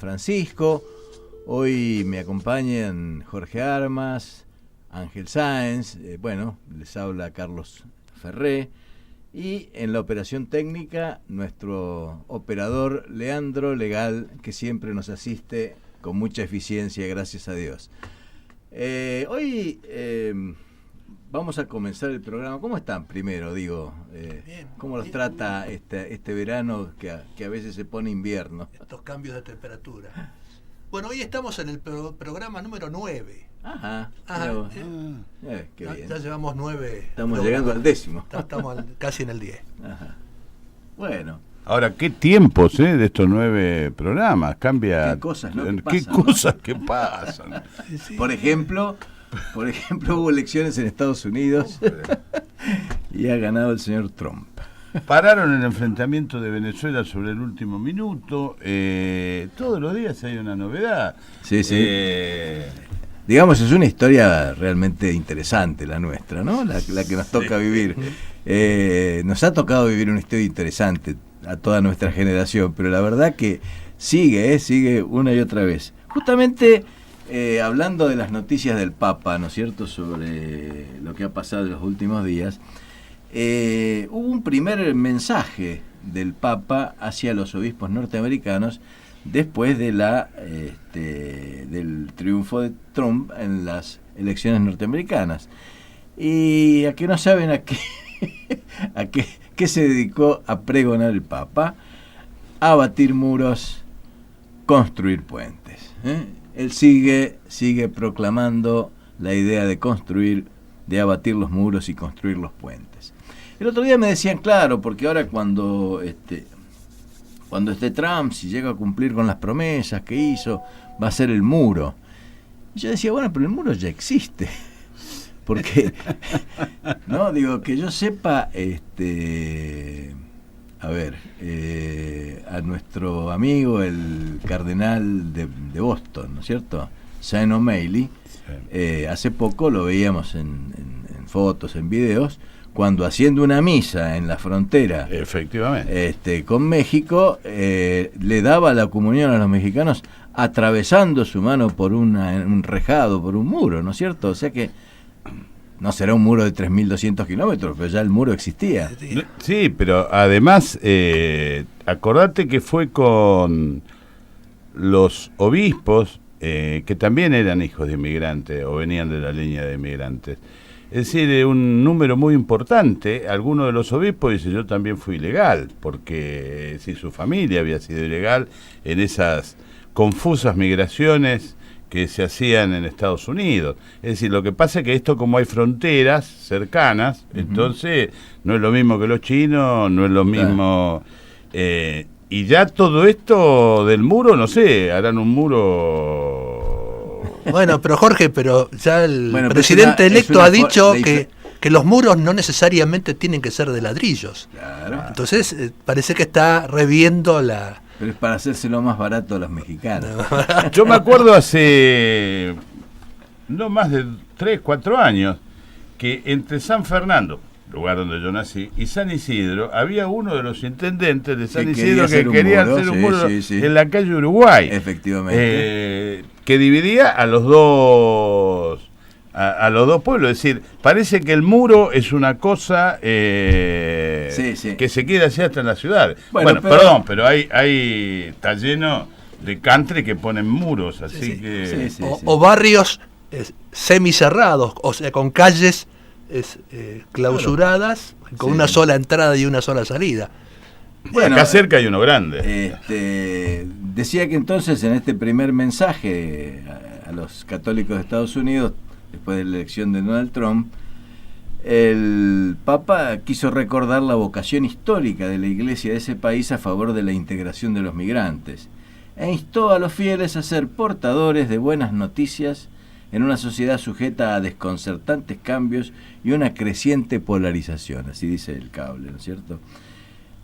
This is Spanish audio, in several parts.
Francisco. Hoy me acompañan Jorge Armas, Ángel Sáenz, les habla Carlos Ferré, y en la operación técnica nuestro operador Leandro Legal, que siempre nos asiste con mucha eficiencia, gracias a Dios. Hoy vamos a comenzar el programa. ¿Cómo están primero? Bien, ¿cómo los trata este verano que a veces se pone invierno? Estos cambios de temperatura. Bueno, hoy estamos en el programa número 9. Ajá. Qué bien. Ya llevamos 9. Estamos llegando al 10º. Estamos casi en el 10. Ajá. Bueno. Ahora, qué tiempos de estos 9 programas. Cambia. Qué cosas, ¿no? ¿Qué cosas que pasan? Sí. Por ejemplo, hubo elecciones en Estados Unidos y ha ganado el señor Trump. Pararon el enfrentamiento de Venezuela sobre el último minuto. Todos los días hay una novedad. Sí. Digamos, es una historia realmente interesante la nuestra, ¿no? La que nos toca vivir. Nos ha tocado vivir una historia interesante a toda nuestra generación, pero la verdad que sigue una y otra vez. Justamente hablando de las noticias del Papa, ¿no es cierto?, sobre lo que ha pasado en los últimos días, hubo un primer mensaje del Papa hacia los obispos norteamericanos después de del triunfo de Trump en las elecciones norteamericanas. Y a que no saben a qué se dedicó a pregonar el Papa: a batir muros, construir puentes. Él sigue proclamando la idea de abatir los muros y construir los puentes. El otro día me decían, claro, porque ahora cuando esté Trump, si llega a cumplir con las promesas que hizo, va a ser el muro. Y yo decía, bueno, pero el muro ya existe. Porque, no, digo, que yo sepa, a nuestro amigo, el cardenal de Boston, ¿no es cierto?, Sean O'Malley, hace poco lo veíamos en fotos, en videos, cuando haciendo una misa en la frontera, efectivamente, con México, le daba la comunión a los mexicanos atravesando su mano por un rejado, por un muro, ¿no es cierto? O sea que no será un muro de 3.200 kilómetros, pero ya el muro existía. Sí, pero además, acordate que fue con los obispos, que también eran hijos de inmigrantes o venían de la línea de inmigrantes. Es decir, un número muy importante. Algunos de los obispos dicen, yo también fui ilegal, porque si su familia había sido ilegal en esas confusas migraciones que se hacían en Estados Unidos. Es decir, lo que pasa es que esto, como hay fronteras cercanas, entonces no es lo mismo que los chinos, no es lo mismo. Y ya todo esto del muro, no sé, harán un muro. Bueno, pero Jorge, ya el presidente electo ha dicho que los muros no necesariamente tienen que ser de ladrillos. Claro. Entonces parece que está reviendo la... Pero es para hacérselo más barato a los mexicanos. Yo me acuerdo hace no más de 3, 4 años que entre San Fernando, lugar donde yo nací, y San Isidro, había uno de los intendentes de San Isidro que quería hacer un muro en la calle Uruguay. Efectivamente. Que dividía a los dos pueblos. Es decir, parece que el muro es una cosa que se quiere hacer hasta en la ciudad. Bueno, pero está lleno de country que ponen muros, así que... O barrios semicerrados, o sea, con calles clausuradas, con una sola entrada y una sola salida. Bueno, acá cerca hay uno grande. Decía que entonces en este primer mensaje a los católicos de Estados Unidos, después de la elección de Donald Trump, el Papa quiso recordar la vocación histórica de la Iglesia de ese país a favor de la integración de los migrantes, e instó a los fieles a ser portadores de buenas noticias en una sociedad sujeta a desconcertantes cambios y una creciente polarización, así dice el cable, ¿no es cierto?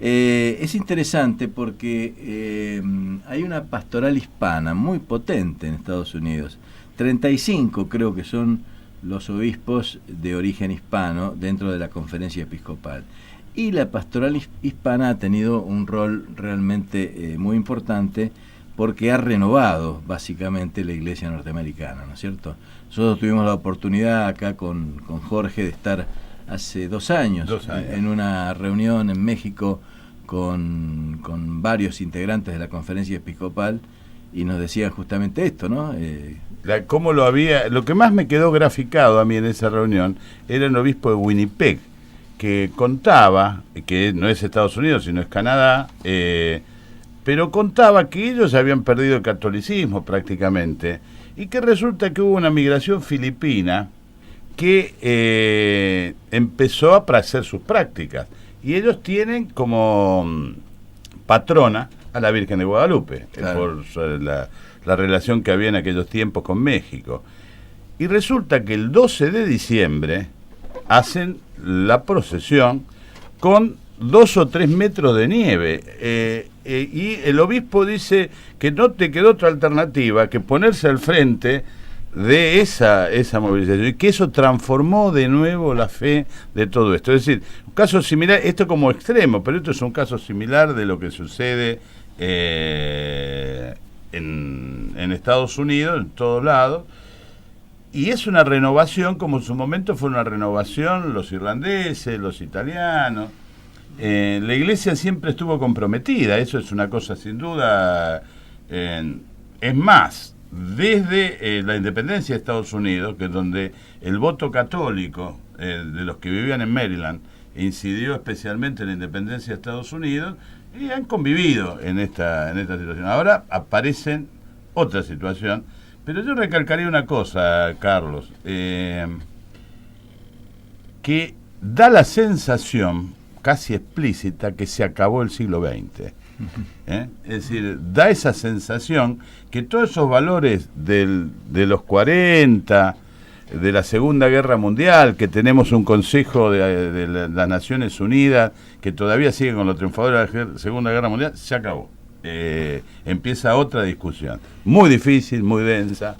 Es interesante porque hay una pastoral hispana muy potente en Estados Unidos. 35 creo que son los obispos de origen hispano dentro de la conferencia episcopal. Y la pastoral hispana ha tenido un rol realmente muy importante porque ha renovado básicamente la Iglesia norteamericana, ¿no es cierto? Nosotros tuvimos la oportunidad acá con Jorge de estar hace 2 años, en una reunión en México con varios integrantes de la conferencia episcopal, y nos decían justamente esto, ¿no? Cómo lo que más me quedó graficado a mí en esa reunión era el obispo de Winnipeg, que contaba, que no es Estados Unidos, sino es Canadá, pero contaba que ellos habían perdido el catolicismo prácticamente, y que resulta que hubo una migración filipina que empezó a hacer sus prácticas, y ellos tienen como patrona a la Virgen de Guadalupe, claro, por la relación que había en aquellos tiempos con México. Y resulta que el 12 de diciembre hacen la procesión con 2 o 3 metros de nieve, y el obispo dice que no te quedó otra alternativa que ponerse al frente de esa movilización, y que eso transformó de nuevo la fe de todo esto. Es decir, un caso similar, esto como extremo, pero esto es un caso similar de lo que sucede en Estados Unidos, en todos lados, y es una renovación, como en su momento fue una renovación los irlandeses, los italianos. La Iglesia siempre estuvo comprometida, eso es una cosa sin duda. Es más, desde la independencia de Estados Unidos, que es donde el voto católico de los que vivían en Maryland incidió especialmente en la independencia de Estados Unidos, y han convivido en esta situación. Ahora aparecen otra situación, pero yo recalcaría una cosa, Carlos, que da la sensación casi explícita que se acabó el siglo XX. Es decir, da esa sensación que todos esos valores de los 40, de la Segunda Guerra Mundial, que tenemos un Consejo de las Naciones Unidas que todavía sigue con los triunfadores de la Segunda Guerra Mundial, se acabó. Empieza otra discusión, muy difícil, muy densa.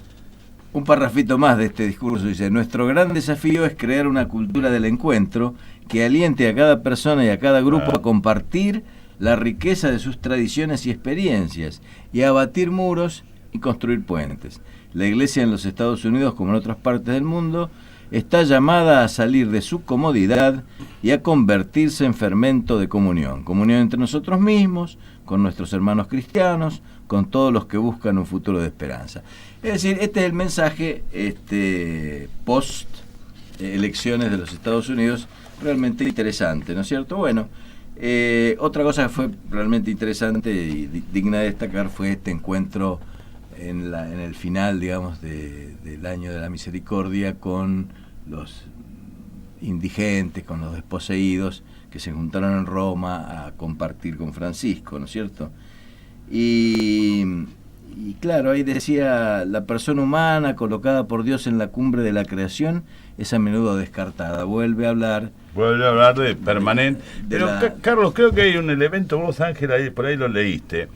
Un parrafito más de este discurso dice: nuestro gran desafío es crear una cultura del encuentro que aliente a cada persona y a cada grupo a compartir la riqueza de sus tradiciones y experiencias, y a abatir muros y construir puentes. La Iglesia en los Estados Unidos, como en otras partes del mundo, está llamada a salir de su comodidad y a convertirse en fermento de comunión. Comunión entre nosotros mismos, con nuestros hermanos cristianos, con todos los que buscan un futuro de esperanza. Es decir, este es el mensaje post elecciones de los Estados Unidos, realmente interesante, ¿no es cierto? Bueno, otra cosa que fue realmente interesante y digna de destacar fue este encuentro en el final, digamos, del año de la misericordia, con los indigentes, con los desposeídos, que se juntaron en Roma a compartir con Francisco, ¿no es cierto? Y claro, ahí decía: la persona humana colocada por Dios en la cumbre de la creación es a menudo descartada. Vuelve a hablar de permanente. Pero Carlos, creo que hay un elemento, vos Ángel, ahí, por ahí lo leíste,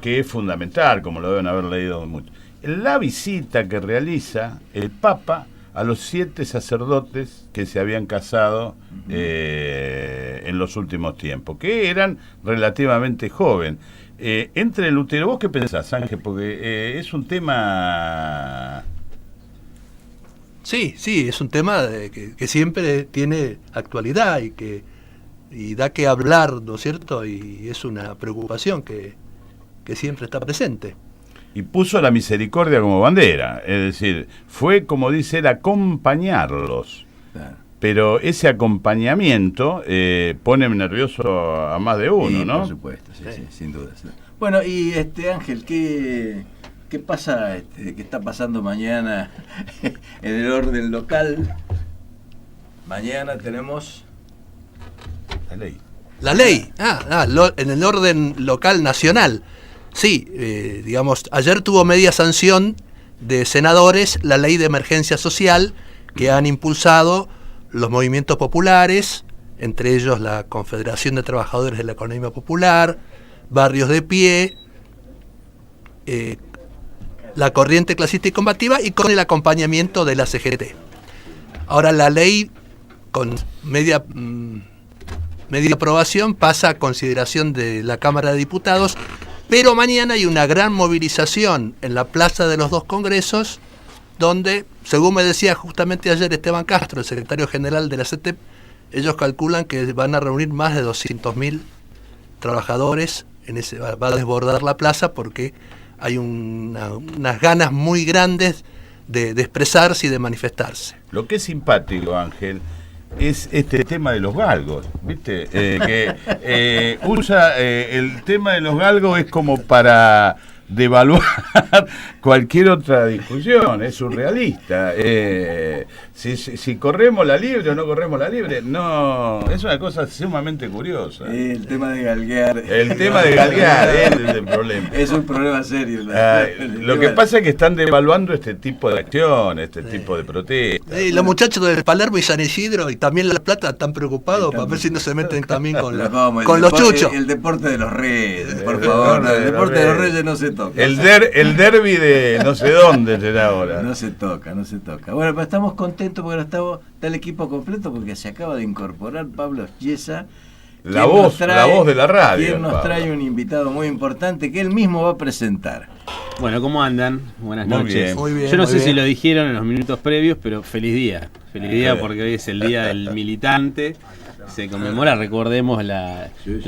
que es fundamental, como lo deben haber leído mucho. La visita que realiza el Papa a los 7 sacerdotes que se habían casado en los últimos tiempos, que eran relativamente jóvenes. Entre Lutero, ¿vos qué pensás, Ángel? Porque es un tema... Sí, es un tema que siempre tiene actualidad y da que hablar, ¿no es cierto? Y es una preocupación que siempre está presente. Y puso la misericordia como bandera, es decir, fue, como dice él, acompañarlos. Claro. Pero ese acompañamiento pone nervioso a más de uno, ¿no? Por supuesto, sí, sin duda. Sí. Bueno, y Ángel, ¿qué pasa, qué está pasando mañana en el orden local? Mañana tenemos la ley. La ley, en el orden local nacional. Sí, digamos, ayer tuvo media sanción de senadores la ley de emergencia social que han impulsado los movimientos populares, entre ellos la Confederación de Trabajadores de la Economía Popular, Barrios de Pie, la Corriente Clasista y Combativa, y con el acompañamiento de la CGT. Ahora la ley, con media aprobación, pasa a consideración de la Cámara de Diputados, Pero mañana hay una gran movilización en la Plaza de los Dos Congresos, donde, según me decía justamente ayer Esteban Castro, el secretario general de la CETEP, ellos calculan que van a reunir más de 200.000 trabajadores. Va a desbordar la plaza porque hay unas ganas muy grandes de expresarse y de manifestarse. Lo que es simpático, Ángel, es este tema de los galgos, ¿viste? Que usa el tema de los galgos es como para devaluar cualquier otra discusión, es surrealista. Si corremos la libre o no corremos la libre, no, es una cosa sumamente curiosa. El tema de galguear. El tema de galguear es el problema. Es un problema serio. Lo que pasa es que están devaluando este tipo de acciones, este tipo de protestas. Los muchachos de Palermo y San Isidro y también La Plata están preocupados para ver si no se meten también con los chuchos. El deporte de los reyes, por favor. El deporte de los reyes no se toca. El derbi de no sé dónde será ahora. No se toca. Bueno, pero estamos contentos porque ahora está el equipo completo porque se acaba de incorporar Pablo Chiesa. La voz de la radio. Quien nos trae un invitado muy importante que él mismo va a presentar. Bueno, ¿cómo andan? Buenas noches. Muy bien, yo no sé bien. si lo dijeron en los minutos previos, pero feliz día. Feliz día porque hoy es el día del militante. Se conmemora, recordemos, el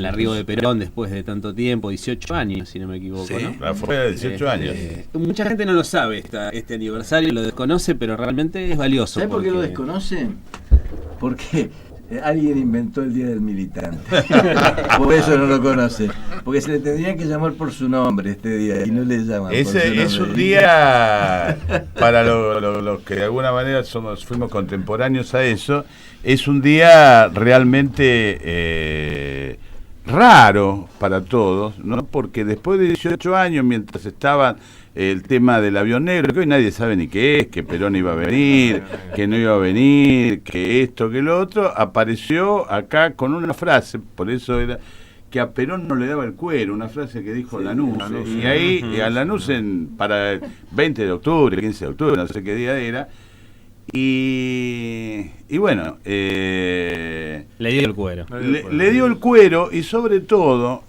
arribo de Perón después de tanto tiempo, 18 años, si no me equivoco, Sí. ¿no? Fue de 18 años. Mucha gente no lo sabe, este aniversario, lo desconoce, pero realmente es valioso. ¿Sabes por qué lo desconocen? Porque alguien inventó el Día del Militante. Por eso no lo conoce. Porque se le tendría que llamar por su nombre este día y no le llaman por su nombre. Es un día para los que de alguna manera fuimos contemporáneos a eso. Es un día realmente raro para todos, ¿no? Porque después de 18 años, mientras estaba el tema del avión negro, que hoy nadie sabe ni qué es, que Perón iba a venir, que no iba a venir, que esto, que lo otro, apareció acá con una frase, por eso era que a Perón no le daba el cuero, una frase que dijo Lanús, y ahí a Lanús para el 20 de octubre, 15 de octubre, no sé qué día era, y bueno, Le dio el cuero. le dio el cuero y sobre todo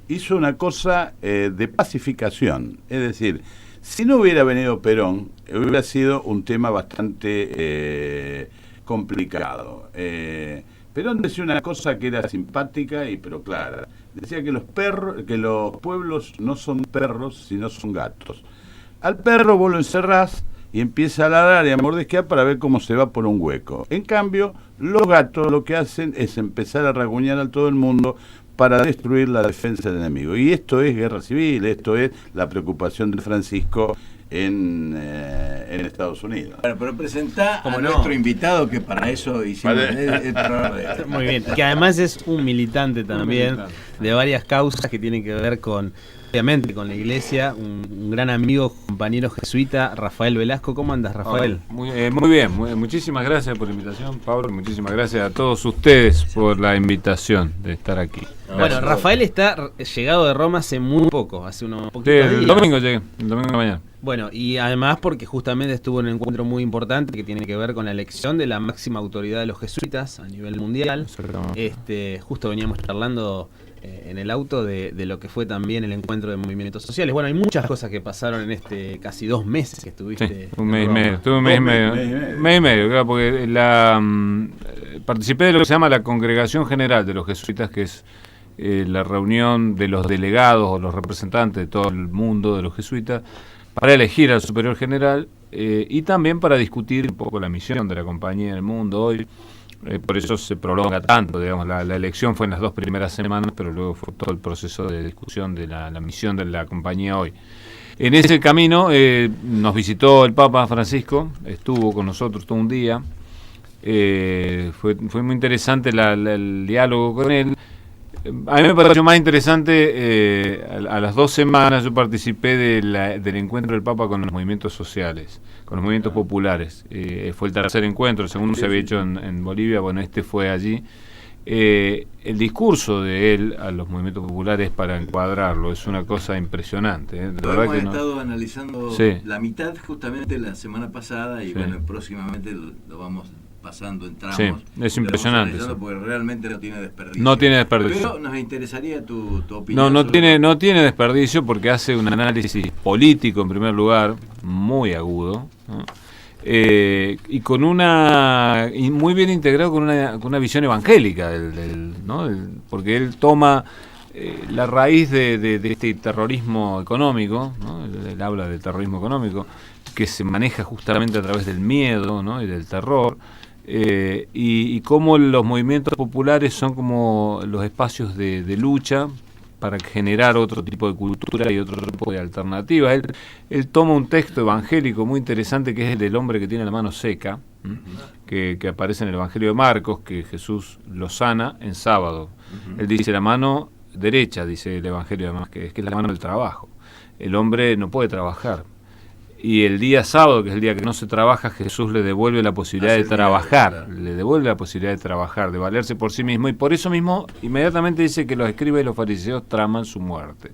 hizo una cosa de pacificación. Es decir, si no hubiera venido Perón, hubiera sido un tema bastante complicado. Perón decía una cosa que era simpática pero clara. Decía que los pueblos no son perros, sino son gatos. Al perro vos lo encerrás y empieza a ladrar y a mordisquear para ver cómo se va por un hueco. En cambio, los gatos lo que hacen es empezar a rasguñar a todo el mundo para destruir la defensa del enemigo. Y esto es guerra civil, esto es la preocupación de Francisco en Estados Unidos. Bueno, pero presentá a no? nuestro invitado, que para eso hicimos el programa de... Muy bien, que además es un militante también de varias causas que tienen que ver con, obviamente, con la iglesia, un gran amigo, compañero jesuita, Rafael Velasco. ¿Cómo andas, Rafael? Muy bien, muchísimas gracias por la invitación, Pablo, muchísimas gracias a todos ustedes por la invitación de estar aquí. Bueno, Rafael está llegado de Roma hace muy poco, hace unos poquitos días. El domingo llegué, el domingo de la mañana. Bueno, y además porque justamente estuvo en un encuentro muy importante que tiene que ver con la elección de la máxima autoridad de los jesuitas a nivel mundial. Justo veníamos charlando en el auto de lo que fue también el encuentro de movimientos sociales. Bueno, hay muchas cosas que pasaron en casi 2 meses que estuviste. Sí, un mes y medio, estuve un mes y medio, claro, porque participé de lo que se llama la Congregación General de los Jesuitas, que es la reunión de los delegados o los representantes de todo el mundo de los jesuitas para elegir al superior general y también para discutir un poco la misión de la compañía en el mundo hoy. Por eso se prolonga tanto, digamos, la elección fue en las 2 primeras semanas, pero luego fue todo el proceso de discusión de la misión de la compañía hoy. En ese camino nos visitó el Papa Francisco, estuvo con nosotros todo un día, fue muy interesante el diálogo con él. A mí me pareció más interesante, a las 2 semanas yo participé del encuentro del Papa con los movimientos sociales, con los movimientos populares. Fue el tercer encuentro, el segundo se había hecho en Bolivia, bueno, este fue allí. El discurso de él a los movimientos populares, para encuadrarlo, es una cosa impresionante. Lo hemos estado analizando sí. la mitad justamente la semana pasada y sí. Bueno, próximamente lo vamos pasando en tramos. Sí, es impresionante. Porque realmente no tiene desperdicio. No tiene desperdicio. Pero nos interesaría tu opinión. No tiene desperdicio porque hace un análisis político en primer lugar, muy agudo, ¿no? Y con y muy bien integrado con una visión evangélica ¿no? Porque él toma la raíz de este terrorismo económico, ¿no? Él habla del terrorismo económico que se maneja justamente a través del miedo, ¿no? Y del terror, y cómo los movimientos populares son como los espacios de lucha para generar otro tipo de cultura y otro tipo de alternativa. Él toma un texto evangélico muy interesante que es el del hombre que tiene la mano seca, que aparece en el Evangelio de Marcos, que Jesús lo sana en sábado. Él dice la mano derecha, dice el Evangelio de Marcos, que es la mano del trabajo. El hombre no puede trabajar. Y el día sábado, que es el día que no se trabaja, Jesús le devuelve la posibilidad de trabajar, le devuelve la posibilidad de trabajar, de valerse por sí mismo, y por eso mismo inmediatamente dice que los escribas y los fariseos traman su muerte,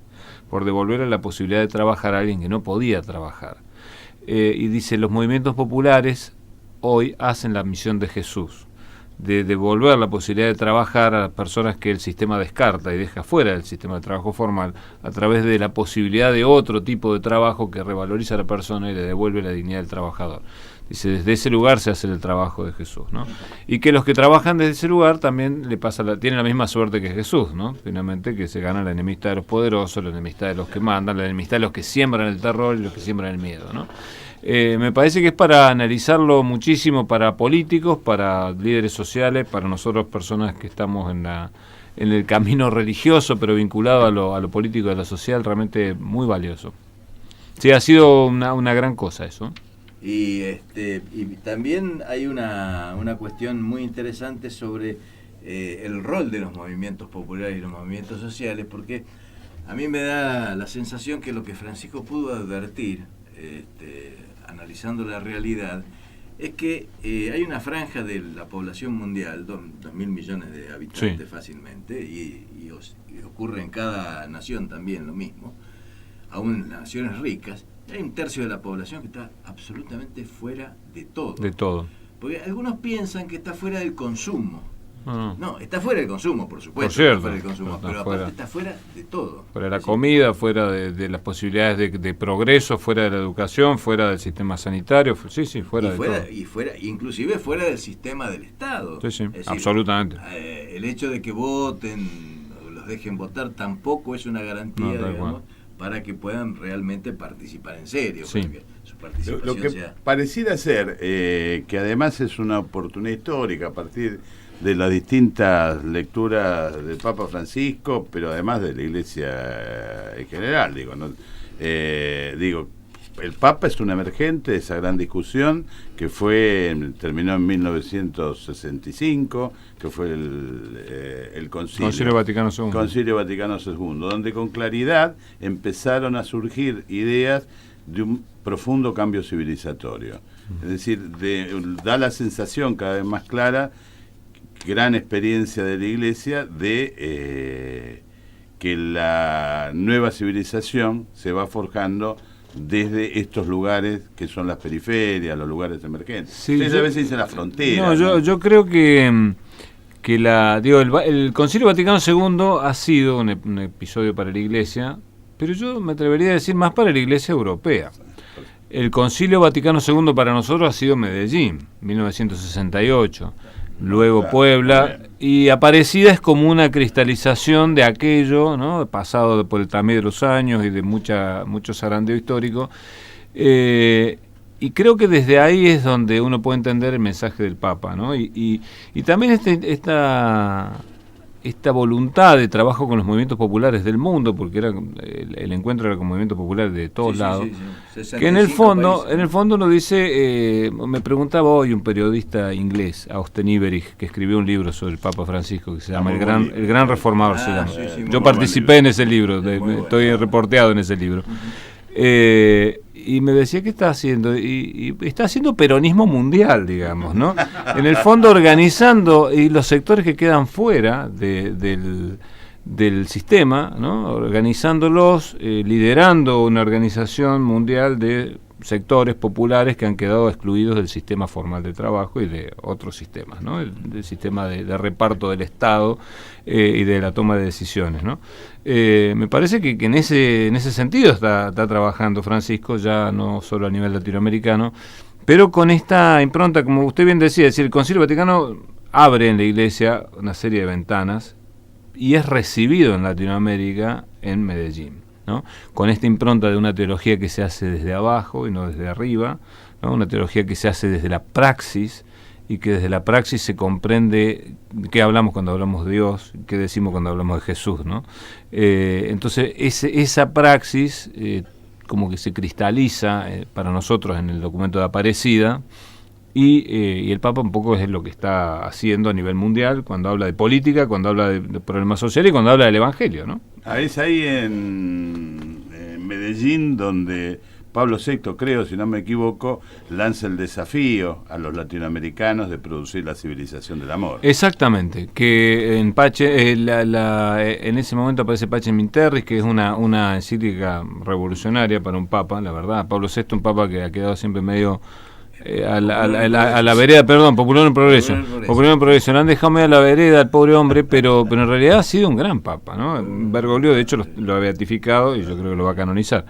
por devolverle la posibilidad de trabajar a alguien que no podía trabajar. Y dice, los movimientos populares hoy hacen la misión de Jesús, de devolver la posibilidad de trabajar a las personas que el sistema descarta y deja fuera del sistema de trabajo formal, a través de la posibilidad de otro tipo de trabajo que revaloriza a la persona y le devuelve la dignidad del trabajador. Dice, desde ese lugar se hace el trabajo de Jesús, ¿no? Y que los que trabajan desde ese lugar también tienen la misma suerte que Jesús, ¿no? Finalmente, que se gana la enemistad de los poderosos, la enemistad de los que mandan, la enemistad de los que siembran el terror y los que siembran el miedo, ¿no? Me parece que es para analizarlo muchísimo para políticos, para líderes sociales, para nosotros personas que estamos en el camino religioso, pero vinculado a lo político y a lo social, realmente muy valioso. Sí, ha sido una gran cosa eso. Y también hay una cuestión muy interesante sobre el rol de los movimientos populares y los movimientos sociales, porque a mí me da la sensación que lo que Francisco pudo advertir, analizando la realidad, es que hay una franja de la población mundial, 2.000 millones de habitantes, sí, fácilmente, y ocurre en cada nación también lo mismo, aún en las naciones ricas, hay un tercio de la población que está absolutamente fuera de todo. De todo. Porque algunos piensan que está fuera del consumo. No, está fuera del consumo, por supuesto. Por cierto, está fuera del consumo, pero aparte está fuera de todo. Fuera de la comida, fuera de las posibilidades de progreso, fuera de la educación, fuera del sistema sanitario, fuera de todo. Y inclusive fuera del sistema del Estado. Sí, es decir, absolutamente. El hecho de que voten, o los dejen votar, tampoco es una garantía, digamos, para que puedan realmente participar en serio. Sí. Porque su participación lo que pareciera ser, que además es una oportunidad histórica a partir de las distintas lecturas del Papa Francisco, pero además de la Iglesia en general, el Papa es un emergente de esa gran discusión que terminó en 1965, que fue el Concilio Vaticano II. Concilio Vaticano II, donde con claridad empezaron a surgir ideas de un profundo cambio civilizatorio. Es decir, da la sensación cada vez más clara, gran experiencia de la Iglesia, de que la nueva civilización se va forjando desde estos lugares que son las periferias, los lugares emergentes. Sí, a veces dicen la frontera. Yo creo que el Concilio Vaticano II ha sido un episodio para la Iglesia, pero yo me atrevería a decir más para la Iglesia europea. El Concilio Vaticano II para nosotros ha sido Medellín, 1968. Luego Puebla, y Aparecida es como una cristalización de aquello, ¿no? Pasado por el también de los años y de mucho zarandeo histórico, y creo que desde ahí es donde uno puede entender el mensaje del Papa, ¿no? Y también esta voluntad de trabajo con los movimientos populares del mundo, porque era el encuentro era con movimientos populares de todos lados, que en el fondo uno dice, me preguntaba hoy un periodista inglés, Austen Iverich, que escribió un libro sobre el Papa Francisco que se llama El Gran Reformador, se llama. Yo participé en ese libro, estoy reporteado en ese libro. Y me decía, ¿qué está haciendo? Y está haciendo peronismo mundial, digamos, ¿no? En el fondo organizando y los sectores que quedan fuera del sistema, ¿no? Organizándolos, liderando una organización mundial de sectores populares que han quedado excluidos del sistema formal de trabajo y de otros sistemas, ¿no? Del sistema de reparto del Estado y de la toma de decisiones, ¿no? Me parece que en ese sentido está trabajando Francisco, ya no solo a nivel latinoamericano, pero con esta impronta, como usted bien decía, es decir, el Concilio Vaticano abre en la Iglesia una serie de ventanas y es recibido en Latinoamérica en Medellín, ¿no? Con esta impronta de una teología que se hace desde abajo y no desde arriba, ¿no? Una teología que se hace desde la praxis y que desde la praxis se comprende qué hablamos cuando hablamos de Dios, qué decimos cuando hablamos de Jesús, ¿no? Entonces esa praxis como que se cristaliza para nosotros en el documento de Aparecida, y el Papa un poco es lo que está haciendo a nivel mundial cuando habla de política, cuando habla de problemas sociales y cuando habla del Evangelio, ¿no? Es ahí en Medellín donde Pablo VI, creo, si no me equivoco, lanza el desafío a los latinoamericanos de producir la civilización del amor. Exactamente, que en Pache, en ese momento aparece Pacem in Terris, que es una encíclica revolucionaria para un papa, la verdad. Pablo VI, un papa que ha quedado siempre medio a la vereda, perdón, Popular en Progreso. Popular en Progreso, le han dejado medio a la vereda al pobre hombre, pero en realidad ha sido un gran papa, ¿no? Bergoglio, de hecho, lo ha beatificado y yo creo que lo va a canonizar,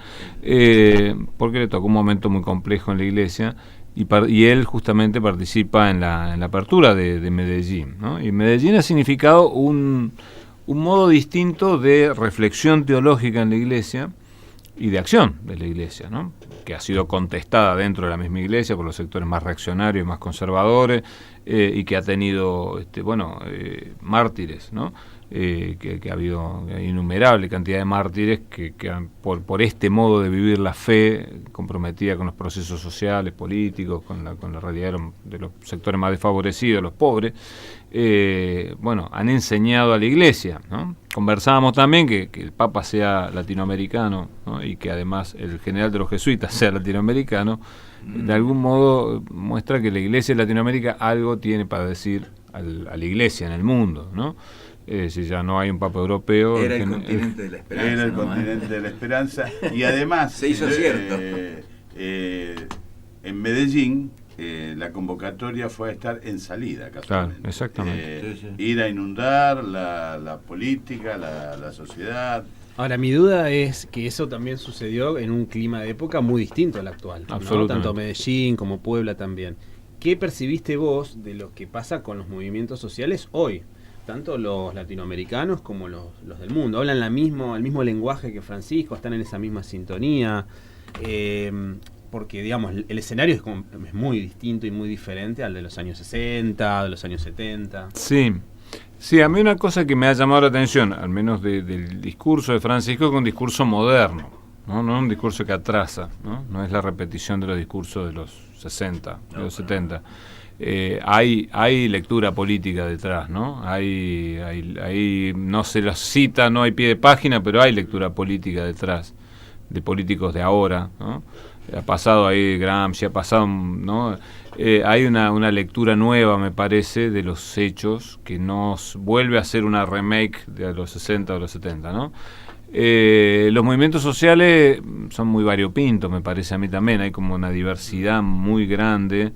porque le tocó un momento muy complejo en la Iglesia, y él justamente participa en la apertura de Medellín, ¿no? Y Medellín ha significado un modo distinto de reflexión teológica en la Iglesia y de acción de la Iglesia, ¿no? Que ha sido contestada dentro de la misma Iglesia por los sectores más reaccionarios y más conservadores, y que ha tenido mártires, ¿no? Que ha habido innumerable cantidad de mártires que han, por este modo de vivir la fe comprometida con los procesos sociales, políticos, con la realidad de los sectores más desfavorecidos, los pobres, han enseñado a la Iglesia, ¿no? Conversábamos también que el Papa sea latinoamericano, ¿no? Y que además el general de los jesuitas sea latinoamericano, de algún modo muestra que la Iglesia de Latinoamérica algo tiene para decir a la Iglesia en el mundo, ¿no? Si ya no hay un Papa europeo. Era el continente de la esperanza. Era el continente de la esperanza. Y además, se hizo cierto. En Medellín, la convocatoria fue a estar en salida, casualmente. Claro, exactamente. Ir a inundar la política, la sociedad. Ahora, mi duda es que eso también sucedió en un clima de época muy distinto al actual, ¿no? Absolutamente. Tanto Medellín como Puebla también. ¿Qué percibiste vos de lo que pasa con los movimientos sociales hoy? Tanto los latinoamericanos como los del mundo. Hablan el mismo lenguaje que Francisco, están en esa misma sintonía. Porque, digamos, el escenario es muy distinto y muy diferente al de los años 60, de los años 70. Sí, a mí una cosa que me ha llamado la atención, al menos del discurso de Francisco, es un discurso moderno, no un discurso que atrasa, no es la repetición de los discursos de los 60, de los 70. Hay lectura política detrás, ¿no? Hay no se los cita, no hay pie de página, pero hay lectura política detrás, de políticos de ahora, ¿no? Ha pasado ahí Gramsci, ha pasado, ¿no? Hay una lectura nueva, me parece, de los hechos, que nos vuelve a hacer una remake de los 60 o los 70, ¿no? Los movimientos sociales son muy variopintos, me parece a mí también, hay como una diversidad muy grande,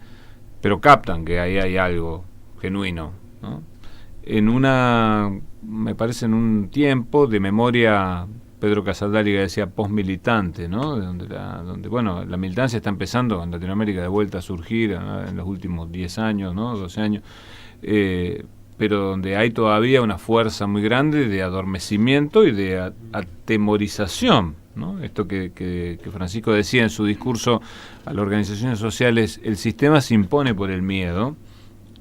pero captan que ahí hay algo genuino, ¿no? Me parece en un tiempo de memoria, Pedro Casaldari que decía postmilitante, ¿no? Donde la militancia está empezando en Latinoamérica de vuelta a surgir, ¿no? En los últimos 10 años, ¿no? 12 años, pero donde hay todavía una fuerza muy grande de adormecimiento y de atemorización, ¿no? Esto que Francisco decía en su discurso a las organizaciones sociales: el sistema se impone por el miedo,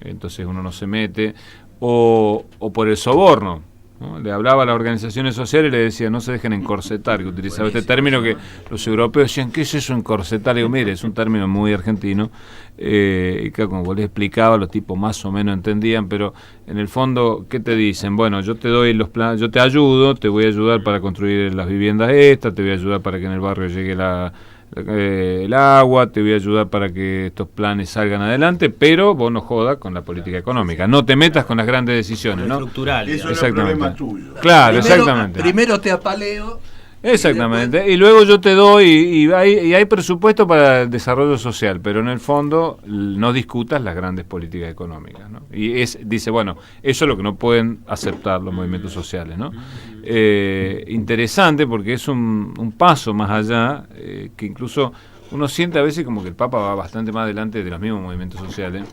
entonces uno no se mete, o por el soborno, ¿no? Le hablaba a las organizaciones sociales y le decía: no se dejen encorsetar, que utilizaba este término que los europeos decían: ¿qué es eso encorsetar? Y digo, mire, es un término muy argentino, y que como vos les explicaba, los tipos más o menos entendían, pero en el fondo, ¿qué te dicen? Bueno, yo te doy los planes, yo te ayudo, te voy a ayudar para construir las viviendas estas, te voy a ayudar para que en el barrio llegue el agua, te voy a ayudar para que estos planes salgan adelante, pero vos no jodas con la política económica, no te metas con las grandes decisiones, ¿no? Estructural. Eso es el problema tuyo. Claro, exactamente. Primero te apaleo Exactamente, y luego yo te doy, y hay presupuesto para el desarrollo social, pero en el fondo no discutas las grandes políticas económicas, ¿no? Y dice, bueno, eso es lo que no pueden aceptar los movimientos sociales, ¿no? Interesante porque es un paso más allá, que incluso uno siente a veces como que el Papa va bastante más adelante de los mismos movimientos sociales,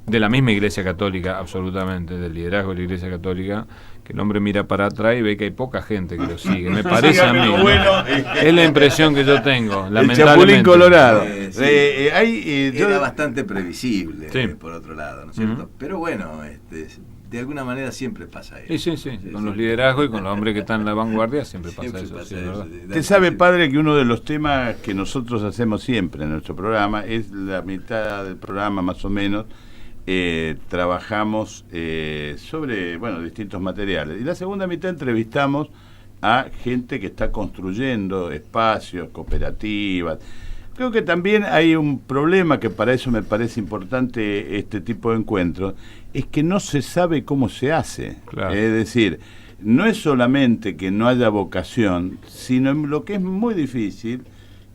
de la misma Iglesia Católica, absolutamente, del liderazgo de la Iglesia Católica, que el hombre mira para atrás y ve que hay poca gente que lo sigue. Me parece a mí, ¿no? Bueno, es la impresión que yo tengo, el lamentablemente. Chapulín Colorado. Sí. Era bastante previsible, Sí. Por otro lado, ¿no es cierto? Pero bueno, de alguna manera siempre pasa eso. Sí. Con los liderazgos y con los hombres que están en la vanguardia siempre pasa eso. Sí, ¿verdad? Usted sabe, padre, que uno de los temas que nosotros hacemos siempre en nuestro programa es la mitad del programa más o menos. Trabajamos sobre distintos materiales y la segunda mitad entrevistamos a gente que está construyendo espacios, cooperativas. Creo que también hay un problema que para eso me parece importante este tipo de encuentros, es que no se sabe cómo se hace. Claro. Es decir, no es solamente que no haya vocación, sino lo que es muy difícil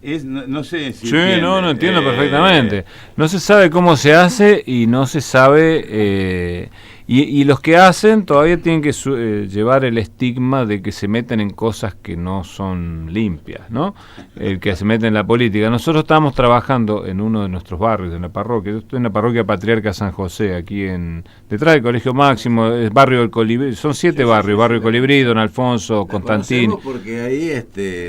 es, no sé si sí, entiende. no entiendo perfectamente. No se sabe cómo se hace y no se sabe... y los que hacen todavía tienen que llevar el estigma de que se meten en cosas que no son limpias, ¿no? El que se mete en la política. Nosotros estábamos trabajando en uno de nuestros barrios, en la parroquia. Yo estoy en la parroquia Patriarca San José, aquí detrás del Colegio Máximo, el barrio del Colibrí. Son 7 barrios, barrio del Colibrí, Don Alfonso, Constantín. Porque ahí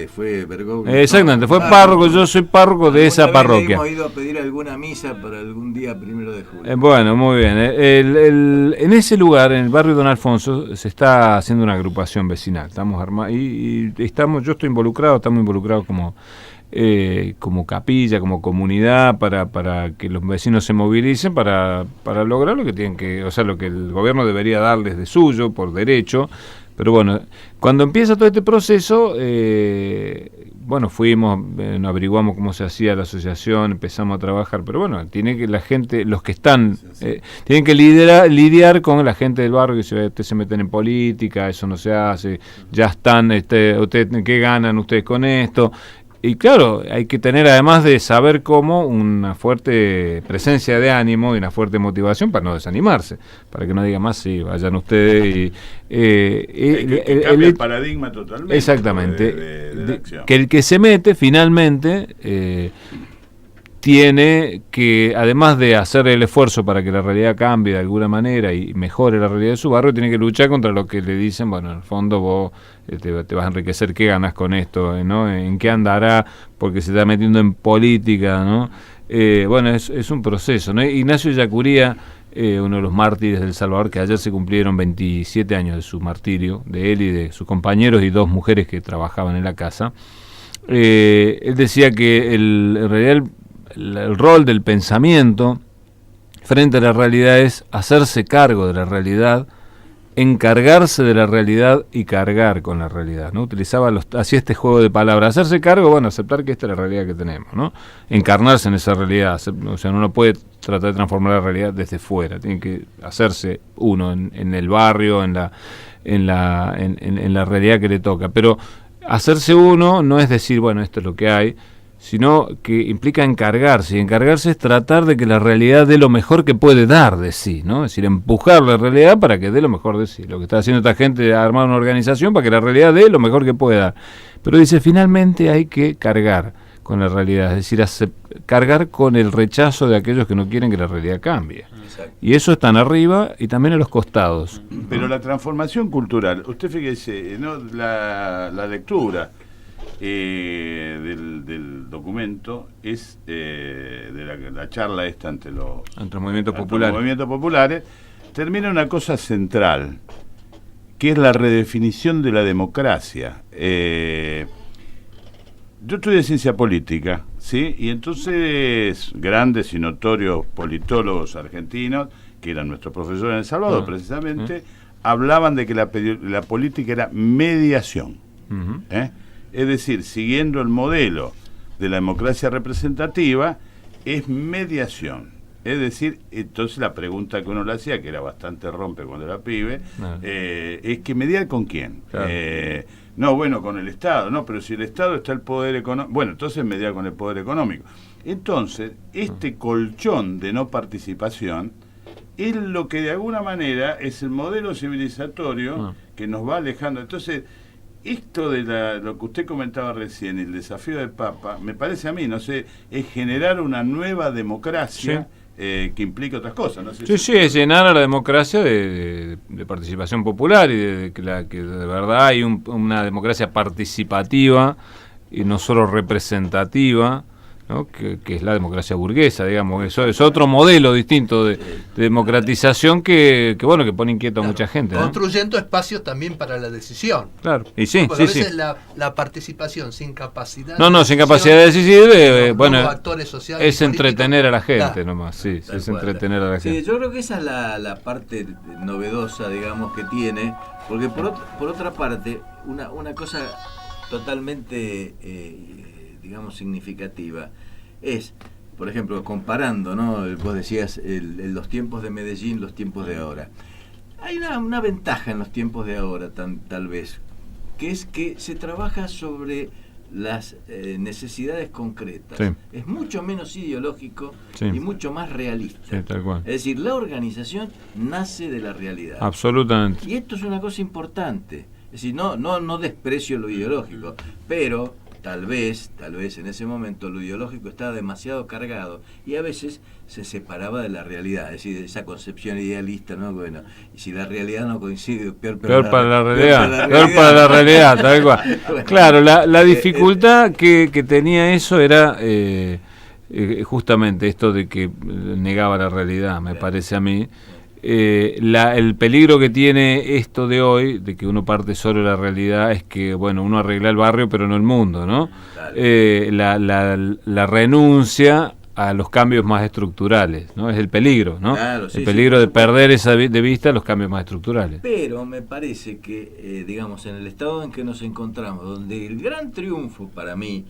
fue Bergoglio. Exactamente, fue párroco, yo soy párroco de esa parroquia. Hemos ido a pedir alguna misa para algún día 1 de julio. Bueno, muy bien. En ese lugar, en el barrio Don Alfonso, se está haciendo una agrupación vecinal. Estamos yo estoy involucrado, estamos involucrados como capilla, como comunidad, para que los vecinos se movilicen para lograr lo que tienen lo que el gobierno debería darles de suyo, por derecho. Pero bueno, cuando empieza todo este proceso, fuimos, averiguamos cómo se hacía la asociación, empezamos a trabajar, pero bueno, tiene que la gente, los que están, tienen que lidiar con la gente del barrio, que ustedes se meten en política, eso no se hace, ya están, ¿qué ganan ustedes con esto? Y claro, hay que tener, además de saber cómo, una fuerte presencia de ánimo y una fuerte motivación para no desanimarse, para que no digan más, sí, vayan ustedes y... cambia el paradigma totalmente. Exactamente. De la acción. Que el que se mete, finalmente, tiene que, además de hacer el esfuerzo para que la realidad cambie de alguna manera y mejore la realidad de su barrio, tiene que luchar contra lo que le dicen, bueno, en el fondo vos te vas a enriquecer, ¿qué ganas con esto? ¿No? ¿En qué andará? Porque se está metiendo en política, ¿no? Es un proceso, ¿no? Ignacio Ellacuría, uno de los mártires del Salvador, que ayer se cumplieron 27 años de su martirio, de él y de sus compañeros y 2 mujeres que trabajaban en la casa, él decía que en realidad el rol del pensamiento frente a la realidad es hacerse cargo de la realidad, encargarse de la realidad y cargar con la realidad, ¿no? Hacía este juego de palabras, hacerse cargo, aceptar que esta es la realidad que tenemos, ¿no? Encarnarse en esa realidad, uno no puede tratar de transformar la realidad desde fuera, tiene que hacerse uno en el barrio, en la realidad que le toca, pero hacerse uno no es decir, esto es lo que hay, sino que implica encargarse, y encargarse es tratar de que la realidad dé lo mejor que puede dar de sí, ¿no? Es decir, empujar la realidad para que dé lo mejor de sí. Lo que está haciendo esta gente es armar una organización para que la realidad dé lo mejor que pueda dar. Pero dice, finalmente hay que cargar con la realidad, es decir, cargar con el rechazo de aquellos que no quieren que la realidad cambie. Exacto. Y eso están arriba y también en los costados. Pero la transformación cultural, usted fíjese, ¿no? La lectura del documento es de la charla esta ante los movimientos populares, termina una cosa central, que es la redefinición de la democracia. Yo estudié ciencia política, ¿sí? Y entonces grandes y notorios politólogos argentinos, que eran nuestros profesores en El Salvador precisamente, hablaban de que la política era mediación. Es decir, siguiendo el modelo de la democracia representativa, es mediación. Es decir, entonces la pregunta que uno le hacía, que era bastante rompe cuando era pibe, es que mediar con quién. Claro. No, bueno, con el Estado, no, pero si el Estado está el poder económico, bueno, entonces media con el poder económico. Entonces, este colchón de no participación es lo que de alguna manera es el modelo civilizatorio que nos va alejando. Entonces, esto de lo que usted comentaba recién, el desafío del Papa, me parece a mí, no sé, es generar una nueva democracia. Sí. Que implica otras cosas, ¿no? Sí, es llenar a la democracia de participación popular y de que de verdad hay una democracia participativa y no solo representativa, ¿no? Que es la democracia burguesa, digamos. Eso es otro modelo distinto de democratización que pone inquieto a mucha gente, ¿no? Construyendo espacios también para la decisión. Claro, y sí, porque sí, a veces la participación sin capacidad sin capacidad de decidir, actores sociales es entretener a la gente nomás, sí, es entretener a la gente. Sí, yo creo que esa es la parte novedosa, digamos, que tiene, porque por otra parte, una cosa totalmente digamos significativa es, por ejemplo, comparando, ¿no? Vos decías los tiempos de Medellín, los tiempos de ahora. Hay una ventaja en los tiempos de ahora, tal vez, que es que se trabaja sobre las necesidades concretas. Sí. Es mucho menos ideológico, sí, y mucho más realista. Sí, tal cual. Es decir, la organización nace de la realidad. Absolutamente. Y esto es una cosa importante. Es decir, no desprecio lo ideológico, pero tal vez en ese momento lo ideológico estaba demasiado cargado y a veces se separaba de la realidad, es decir, de esa concepción idealista, ¿no? Bueno, y si la realidad no coincide, peor para la realidad, tal cual. Bueno, claro, la dificultad que tenía eso era justamente esto de que negaba la realidad, me parece a mí. El peligro que tiene esto de hoy, de que uno parte solo de la realidad, es que, uno arregla el barrio pero no el mundo, ¿no? La renuncia a los cambios más estructurales, ¿no? Es el peligro, ¿no? Claro, sí, el peligro de perder de vista los cambios más estructurales. Pero me parece que, digamos, en el estado en que nos encontramos, donde el gran triunfo para mí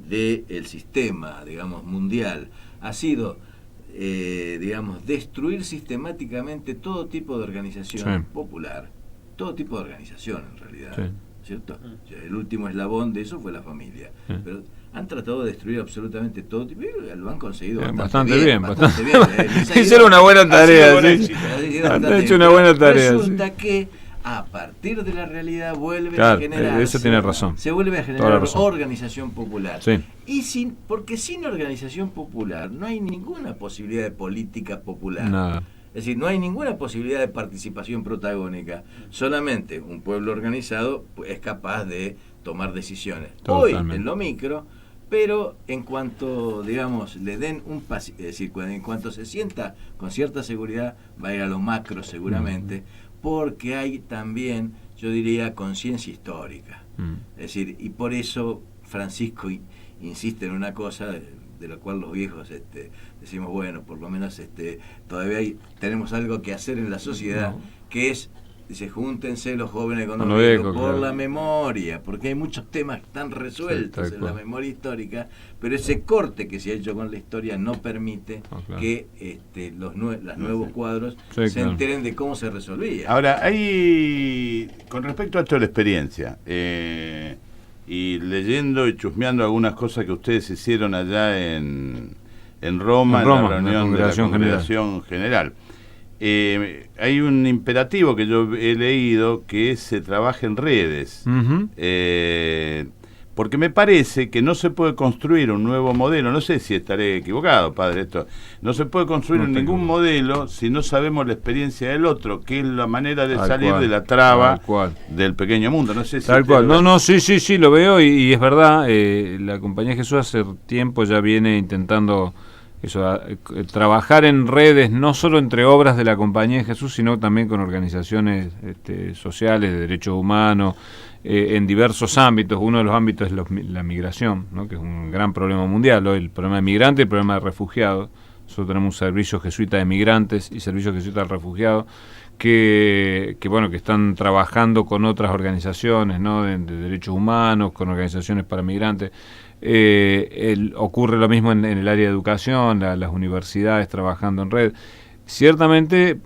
del sistema, digamos, mundial, ha sido destruir sistemáticamente todo tipo de organización popular, todo tipo de organización en realidad, ¿cierto? O sea, el último eslabón de eso fue la familia, pero han tratado de destruir absolutamente todo tipo, y lo han conseguido bastante bien. Hicieron una buena tarea, han hecho una buena tarea. Resulta que a partir de la realidad vuelve a generar. Eso tiene razón. Se vuelve a generar organización popular. Sí. Y porque sin organización popular no hay ninguna posibilidad de política popular. Nada. Es decir, no hay ninguna posibilidad de participación protagónica. Solamente un pueblo organizado es capaz de tomar decisiones. Totalmente. Hoy en lo micro, pero en cuanto, digamos, le den es decir, en cuanto se sienta con cierta seguridad, va a ir a lo macro seguramente. Porque hay también, yo diría, conciencia histórica. Es decir, y por eso Francisco insiste en una cosa de la cual los viejos decimos, bueno, por lo menos todavía tenemos algo que hacer en la sociedad, que es, dice, júntense los jóvenes con los viejos por la memoria, porque hay muchos temas que están resueltos en la memoria histórica, pero ese corte que se ha hecho con la historia no permite que los nuevos cuadros se enteren de cómo se resolvía. Ahora, con respecto a esto de la experiencia, y leyendo y chusmeando algunas cosas que ustedes hicieron allá en Roma, en la reunión de la Congregación General. Hay un imperativo que yo he leído, que es se trabaja en redes, porque me parece que no se puede construir un nuevo modelo, no sé si estaré equivocado, padre, no se puede construir ningún modelo si no sabemos la experiencia del otro, que es la manera de salir de la traba del pequeño mundo, no sé si tal cual. Sí, lo veo y es verdad, la Compañía de Jesús hace tiempo ya viene intentando trabajar en redes, no solo entre obras de la Compañía de Jesús, sino también con organizaciones sociales, de derechos humanos, en diversos ámbitos. Uno de los ámbitos es la migración, ¿no? Que es un gran problema mundial hoy, el problema de migrantes y el problema de refugiados. Nosotros tenemos un servicio jesuita de migrantes y servicio jesuita de refugiados que están trabajando con otras organizaciones, ¿no? de derechos humanos, con organizaciones para migrantes. Ocurre lo mismo en el área de educación, las universidades trabajando en red. ciertamente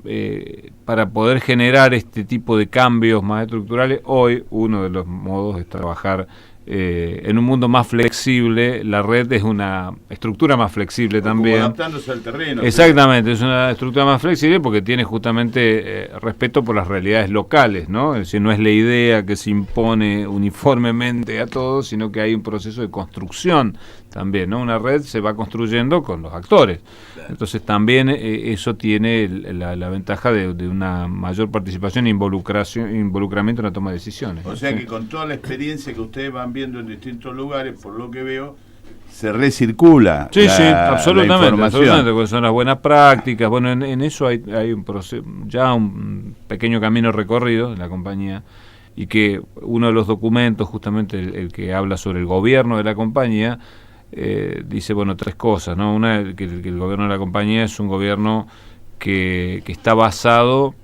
para poder generar este tipo de cambios más estructurales, hoy uno de los modos es trabajar en un mundo más flexible. La red es una estructura más flexible también. Como adaptándose al terreno. Exactamente, es una estructura más flexible porque tiene justamente respeto por las realidades locales, ¿no? Es decir, no es la idea que se impone uniformemente a todos, sino que hay un proceso de construcción también, ¿no? Una red se va construyendo con los actores. Entonces también eso tiene la ventaja de una mayor participación e involucramiento en la toma de decisiones. O sea que con toda la experiencia que ustedes van viendo en distintos lugares, por lo que veo, se recircula sí, absolutamente, información. Porque son las buenas prácticas. Bueno, en eso hay un proceso, ya un pequeño camino recorrido en la compañía, y que uno de los documentos, justamente el que habla sobre el gobierno de la compañía, dice, bueno, tres cosas, ¿no? Una, que el gobierno de la compañía es un gobierno que está basado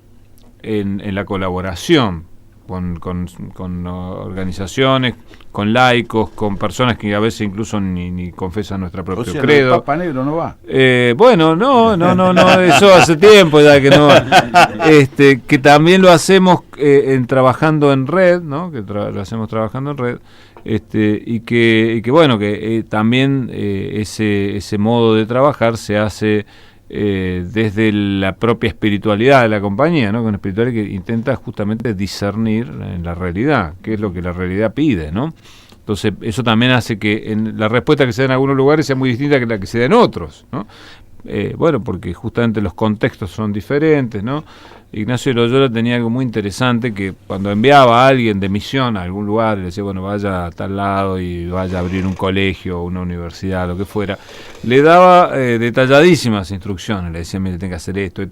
en la colaboración con organizaciones, con laicos, con personas que a veces incluso ni confesan nuestra propio credo. ¿El Papa Negro no va? Bueno, no, eso hace tiempo ya que no. Que también lo hacemos trabajando en red, ¿no? Que lo hacemos trabajando en red. Y que bueno, que también ese modo de trabajar se hace desde la propia espiritualidad de la compañía, ¿no? Con espiritualidad que intenta justamente discernir en la realidad, qué es lo que la realidad pide, ¿no? Entonces eso también hace que la respuesta que se da en algunos lugares sea muy distinta que la que se da en otros, ¿no? Bueno, porque justamente los contextos son diferentes, ¿no? Ignacio de Loyola tenía algo muy interesante, que cuando enviaba a alguien de misión a algún lugar, le decía, bueno, vaya a tal lado y vaya a abrir un colegio o una universidad, lo que fuera, le daba detalladísimas instrucciones, le decía, mire, tiene que hacer esto,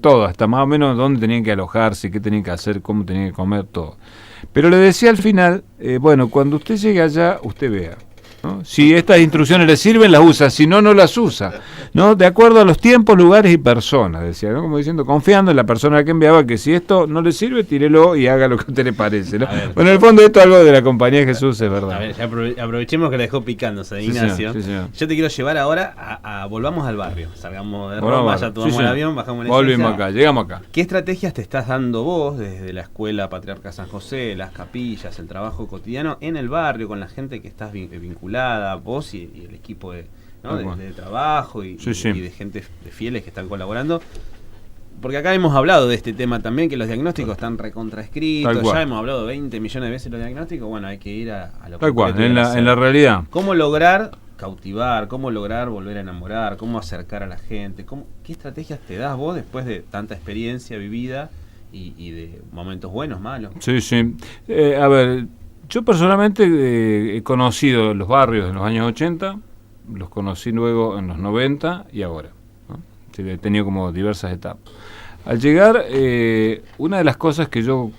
todo, hasta más o menos dónde tenían que alojarse, qué tenían que hacer, cómo tenían que comer, todo. Pero le decía al final, bueno, cuando usted llegue allá, usted vea, ¿no? Si estas instrucciones le sirven, las usa, si no, no las usa, ¿no? De acuerdo a los tiempos, lugares y personas, decía, ¿no? Como diciendo, confiando en la persona que enviaba, que si esto no le sirve, tírelo y haga lo que a usted le parece, ¿no? Bueno, en el fondo esto es algo de la compañía de Jesús, es verdad. A ver, ya aprovechemos que la dejó picándose, Ignacio. Sí, señor. Yo te quiero llevar ahora a volvamos al barrio, salgamos de Roma, ya tomamos el avión, bajamos la volvimos acá, llegamos acá. ¿Qué estrategias te estás dando vos desde la escuela Patriarca San José, las capillas, el trabajo cotidiano en el barrio, con la gente que estás vinculada, vos y el equipo de trabajo y de gente de fieles que están colaborando? Porque acá hemos hablado de este tema también, que los diagnósticos están recontraescritos, ya hemos hablado 20 millones de veces de los diagnósticos, bueno, hay que ir a lo que tal cual, en la realidad. ¿Cómo lograr cautivar, cómo lograr volver a enamorar, cómo acercar a la gente? ¿Qué estrategias te das vos después de tanta experiencia vivida y de momentos buenos, malos? Sí. A ver, yo personalmente he conocido los barrios en los años 80, los conocí luego en los 90 y ahora, ¿no? He tenido como diversas etapas. Al llegar, una de las cosas que yo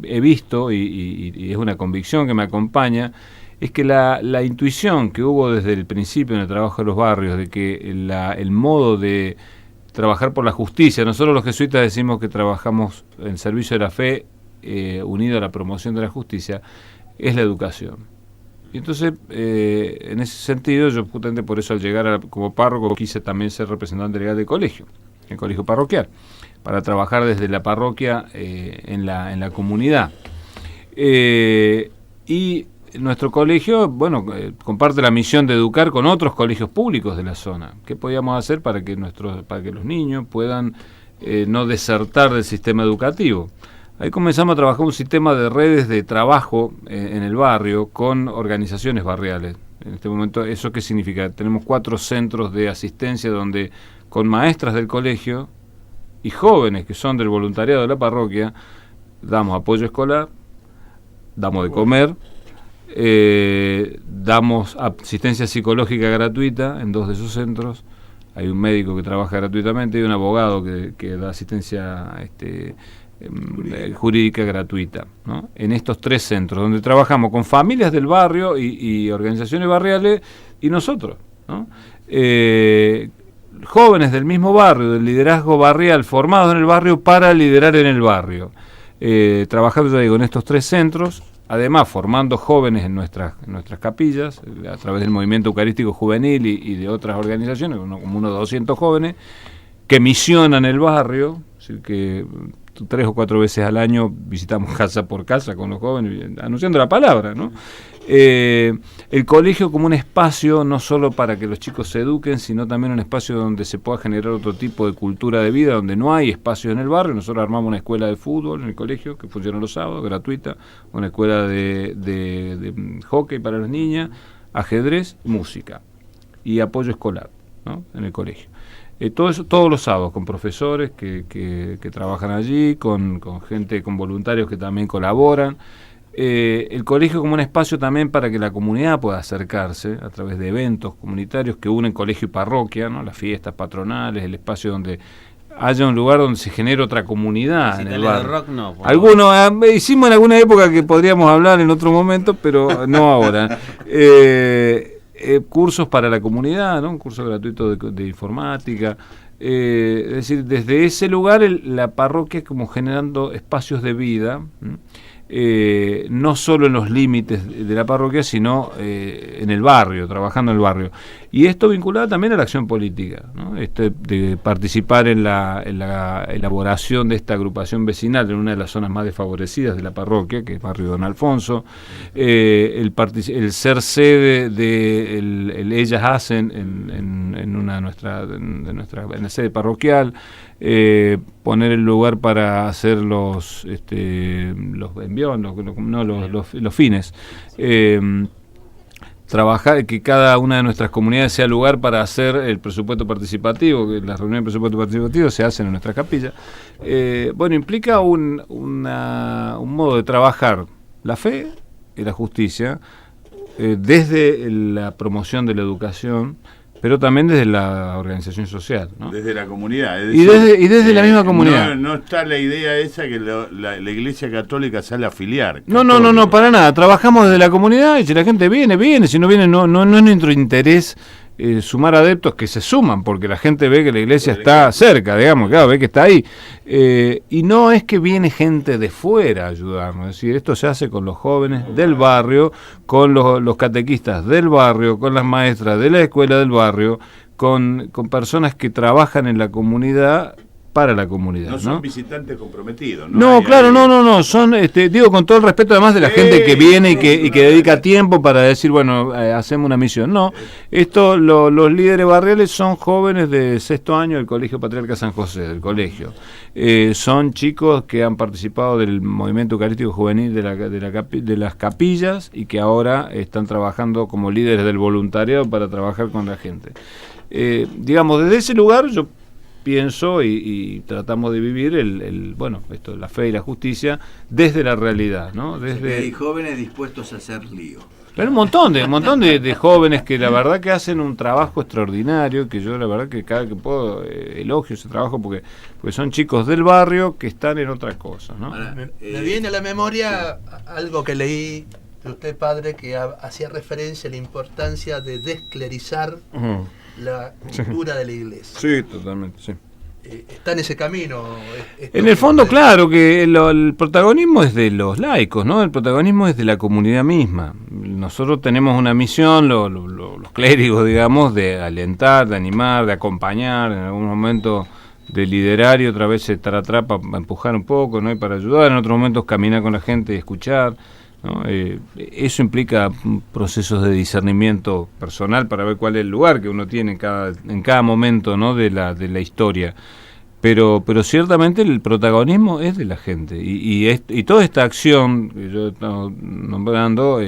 he visto y es una convicción que me acompaña, es que la intuición que hubo desde el principio en el trabajo de los barrios, de que el modo de trabajar por la justicia, nosotros los jesuitas decimos que trabajamos en servicio de la fe, unido a la promoción de la justicia, es la educación. Y entonces, en ese sentido, yo justamente por eso al llegar como párroco quise también ser representante legal del colegio, el colegio parroquial, para trabajar desde la parroquia en la comunidad. Y nuestro colegio, bueno, comparte la misión de educar con otros colegios públicos de la zona. ¿Qué podíamos hacer para que los niños puedan no desertar del sistema educativo? Ahí comenzamos a trabajar un sistema de redes de trabajo en el barrio con organizaciones barriales. En este momento, ¿eso qué significa? Tenemos 4 centros de asistencia donde con maestras del colegio y jóvenes que son del voluntariado de la parroquia damos apoyo escolar, damos de comer, damos asistencia psicológica gratuita en 2 de esos centros. Hay un médico que trabaja gratuitamente y un abogado que da asistencia jurídica gratuita, ¿no? En estos 3 centros donde trabajamos con familias del barrio y organizaciones barriales y nosotros, ¿no? Jóvenes del mismo barrio, del liderazgo barrial, formados en el barrio para liderar en el barrio, trabajando, ya digo, en estos 3 centros, además formando jóvenes en nuestras capillas a través del movimiento eucarístico juvenil y de otras organizaciones, como unos 200 jóvenes. que misionan el barrio, es decir, que 3 o 4 veces al año visitamos casa por casa con los jóvenes, anunciando la palabra, ¿no? El colegio como un espacio no solo para que los chicos se eduquen, sino también un espacio donde se pueda generar otro tipo de cultura de vida, donde no hay espacios en el barrio. Nosotros armamos una escuela de fútbol en el colegio que funciona los sábados, gratuita, una escuela de hockey para las niñas, ajedrez, música y apoyo escolar, ¿no? En el colegio. Todo eso todos los sábados, con profesores que trabajan allí, con gente, con voluntarios que también colaboran. El colegio como un espacio también para que la comunidad pueda acercarse a través de eventos comunitarios que unen colegio y parroquia, ¿no? Las fiestas patronales, el espacio donde haya un lugar donde se genere otra comunidad en el barrio. De rock, no, Algunos hicimos en alguna época que podríamos hablar en otro momento, pero no ahora. Cursos para la comunidad, ¿no? Un curso gratuito de informática. Es decir, desde ese lugar la parroquia es como generando espacios de vida, no solo en los límites de la parroquia, sino en el barrio, trabajando en el barrio. Y esto vinculado también a la acción política, ¿no? De participar en la elaboración de esta agrupación vecinal en una de las zonas más desfavorecidas de la parroquia, que es Barrio Don Alfonso, el ser sede de el Ellas Hacen en una de en la sede parroquial, poner el lugar para hacer los envíos, los fines, trabajar que cada una de nuestras comunidades sea lugar para hacer el presupuesto participativo, que las reuniones de presupuesto participativo se hacen en nuestra capilla. Bueno, implica un modo de trabajar la fe y la justicia desde la promoción de la educación, pero también desde la organización social, ¿no? Desde la comunidad. Es decir, y desde la misma comunidad. No está la idea esa que la Iglesia Católica sale a afiliar. No, para nada. Trabajamos desde la comunidad y si la gente viene. Si no viene, no es nuestro interés sumar adeptos, que se suman, porque la gente ve que la iglesia está cerca, digamos, claro, ve que está ahí. Y no es que viene gente de fuera a ayudarnos, es decir, esto se hace con los jóvenes del barrio, con los catequistas del barrio, con las maestras de la escuela del barrio, con personas que trabajan en la comunidad, para la comunidad. No son visitantes comprometidos. No, claro, no. Son, digo, con todo el respeto además de la gente que viene y que dedica tiempo para decir, bueno, hacemos una misión. No, los líderes barriales son jóvenes de sexto año del Colegio Patriarca San José, del colegio. Son chicos que han participado del movimiento eucarístico juvenil de las capillas y que ahora están trabajando como líderes del voluntariado para trabajar con la gente. Digamos, desde ese lugar yo pienso y tratamos de vivir la fe y la justicia desde la realidad, ¿no? Hay jóvenes dispuestos a hacer lío. Pero un montón de jóvenes que la verdad que hacen un trabajo extraordinario, que yo la verdad que cada que puedo elogio ese trabajo porque son chicos del barrio que están en otra cosa, ¿no? Me viene a la memoria algo que leí de usted, padre, que hacía referencia a la importancia de desclerizar la cultura de la iglesia. Sí, totalmente, sí. Está en ese camino. En el fondo, claro, que el protagonismo es de los laicos, ¿no? El protagonismo es de la comunidad misma. Nosotros tenemos una misión, los clérigos, digamos, de alentar, de animar, de acompañar, en algún momento de liderar y otra vez estar atrás para empujar un poco, ¿no? Y para ayudar, en otros momentos caminar con la gente y escuchar, ¿no? Eso implica procesos de discernimiento personal para ver cuál es el lugar que uno tiene en cada momento, ¿no? de la historia, pero ciertamente el protagonismo es de la gente y toda esta acción que yo estoy nombrando,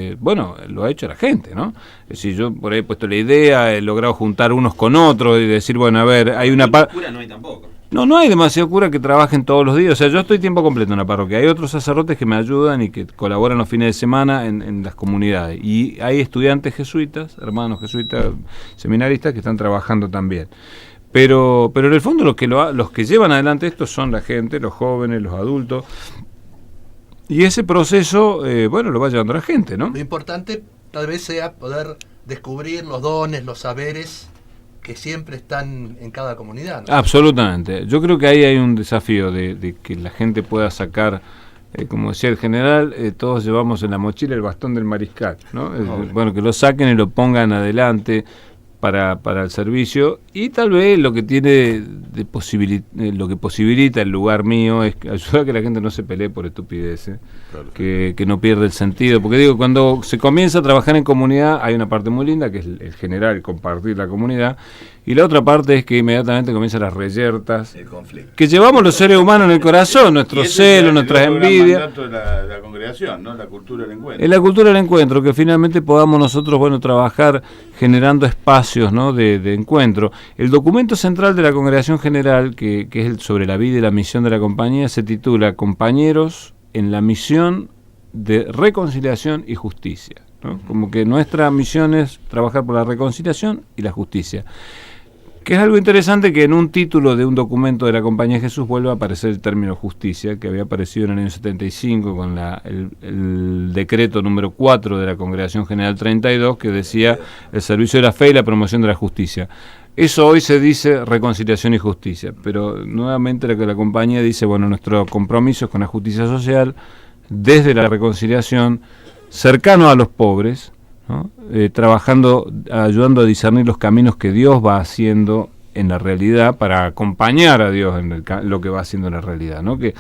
lo ha hecho la gente, ¿no? Es decir, yo por ahí he puesto la idea, he logrado juntar unos con otros y decir, bueno, a ver, hay una parte. No hay tampoco. No hay demasiado cura que trabajen todos los días. O sea, yo estoy tiempo completo en la parroquia. Hay otros sacerdotes que me ayudan y que colaboran los fines de semana en las comunidades. Y hay estudiantes jesuitas, hermanos jesuitas, seminaristas, que están trabajando también. Pero en el fondo los que llevan adelante esto son la gente, los jóvenes, los adultos. Y ese proceso, lo va llevando la gente, ¿no? Lo importante tal vez sea poder descubrir los dones, los saberes que siempre están en cada comunidad, ¿no? Absolutamente. Yo creo que ahí hay un desafío de que la gente pueda sacar, como decía el general, todos llevamos en la mochila el bastón del mariscal, ¿no? Bueno, que lo saquen y lo pongan adelante, para el servicio, y tal vez lo que tiene lo que posibilita el lugar mío es ayudar a que la gente no se pelee por estupideces, que no pierda el sentido, porque digo, cuando se comienza a trabajar en comunidad hay una parte muy linda que es el generar, el compartir la comunidad, y la otra parte es que inmediatamente comienzan las reyertas que llevamos los seres humanos en el corazón, nuestros celos, nuestras envidias. La congregación, ¿no? La cultura del encuentro. En la cultura del encuentro, que finalmente podamos nosotros, trabajar generando espacios, ¿no? de encuentro. El documento central de la Congregación General, que es sobre la vida y la misión de la compañía, se titula Compañeros en la misión de reconciliación y justicia, ¿no? Como que nuestra misión es trabajar por la reconciliación y la justicia. Que es algo interesante que en un título de un documento de la Compañía de Jesús vuelva a aparecer el término justicia, que había aparecido en el año 75 con el decreto número 4 de la Congregación General 32, que decía el servicio de la fe y la promoción de la justicia. Eso hoy se dice reconciliación y justicia, pero nuevamente la compañía dice, nuestro compromiso es con la justicia social, desde la reconciliación, cercano a los pobres, ¿no? Trabajando, ayudando a discernir los caminos que Dios va haciendo en la realidad para acompañar a Dios en lo que va haciendo en la realidad, ¿no? Que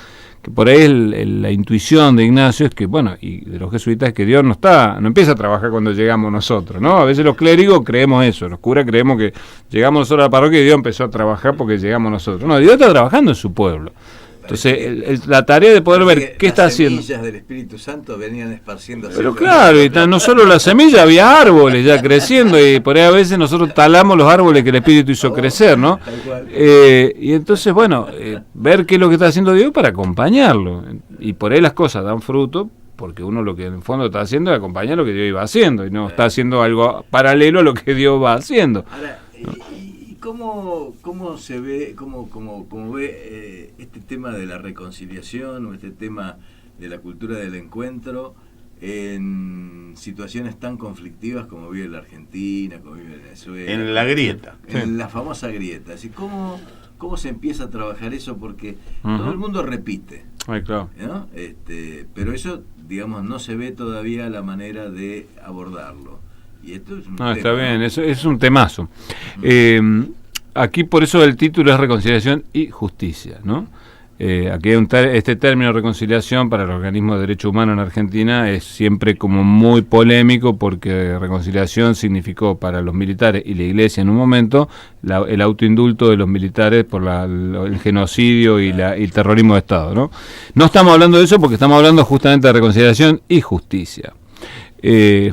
por ahí la intuición de Ignacio es que, y de los jesuitas, es que Dios no empieza a trabajar cuando llegamos nosotros, ¿no? A veces los clérigos creemos eso, los curas creemos que llegamos nosotros a la parroquia y Dios empezó a trabajar porque llegamos nosotros. No, Dios está trabajando en su pueblo. Entonces, la tarea de poder ver qué está haciendo. Las semillas del Espíritu Santo venían esparciéndose. Pero claro, y no solo la semilla, había árboles ya creciendo, y por ahí a veces nosotros talamos los árboles que el Espíritu hizo crecer, ¿no? Y entonces, ver qué es lo que está haciendo Dios para acompañarlo. Y por ahí las cosas dan fruto, porque uno lo que en el fondo está haciendo es acompañar lo que Dios iba haciendo, y no está haciendo algo paralelo a lo que Dios va haciendo. Ahora, ¿no? ¿Cómo se ve, cómo ve este tema de la reconciliación o este tema de la cultura del encuentro en situaciones tan conflictivas como vive la Argentina, como vive Venezuela? En la grieta. En la famosa grieta. Así, ¿cómo se empieza a trabajar eso? Porque todo el mundo repite. Ay, claro. ¿No? Pero eso, digamos, no se ve todavía la manera de abordarlo. Y esto es un tema, está bien, es un temazo. Aquí por eso el título es Reconciliación y Justicia, ¿no? Aquí hay este término reconciliación para el organismo de derechos humanos en Argentina es siempre como muy polémico, porque reconciliación significó para los militares y la iglesia en un momento el autoindulto de los militares por el genocidio y el terrorismo de Estado, ¿no? No estamos hablando de eso porque estamos hablando justamente de reconciliación y justicia.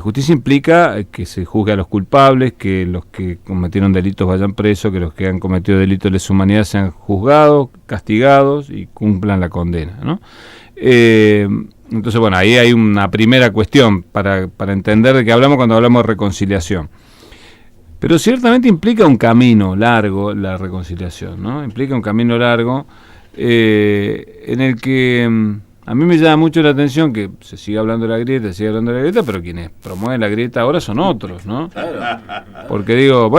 Justicia implica que se juzgue a los culpables, que los que cometieron delitos vayan presos, que los que han cometido delitos de lesa humanidad sean juzgados, castigados y cumplan la condena, ¿no? Entonces, ahí hay una primera cuestión para entender de qué hablamos cuando hablamos de reconciliación. Pero ciertamente implica un camino largo la reconciliación, ¿no? Implica un camino largo en el que a mí me llama mucho la atención que se siga hablando de la grieta, pero quienes promueven la grieta ahora son otros, ¿no? Porque digo,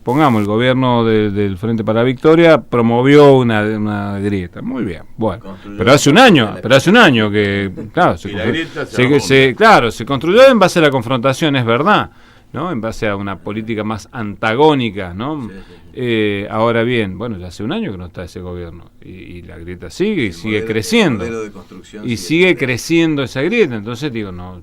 pongamos, el gobierno del Frente para la Victoria promovió una grieta, muy bien, pero hace un año que, claro, se construyó en base a la confrontación, es verdad, ¿no? En base a una política más antagónica, ¿no? Ahora bien, ya hace un año que no está ese gobierno y la grieta sigue y sigue creciendo y sigue creciendo esa grieta. Entonces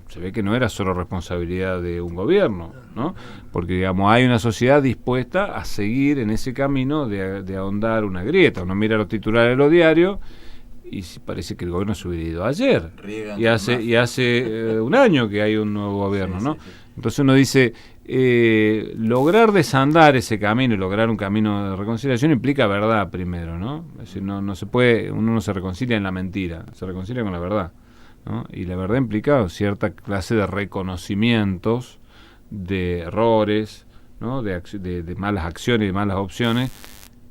se ve que no era solo responsabilidad de un gobierno, ¿no? Porque hay una sociedad dispuesta a seguir en ese camino de ahondar una grieta. Uno mira los titulares de los diarios y parece que el gobierno se hubiera ido ayer y hace un año que hay un nuevo gobierno, ¿no? Entonces uno dice, lograr desandar ese camino y lograr un camino de reconciliación implica verdad primero, ¿no? Es decir, no se puede, uno no se reconcilia en la mentira, se reconcilia con la verdad, ¿no? Y la verdad implica cierta clase de reconocimientos de errores, ¿no? De malas acciones y de malas opciones,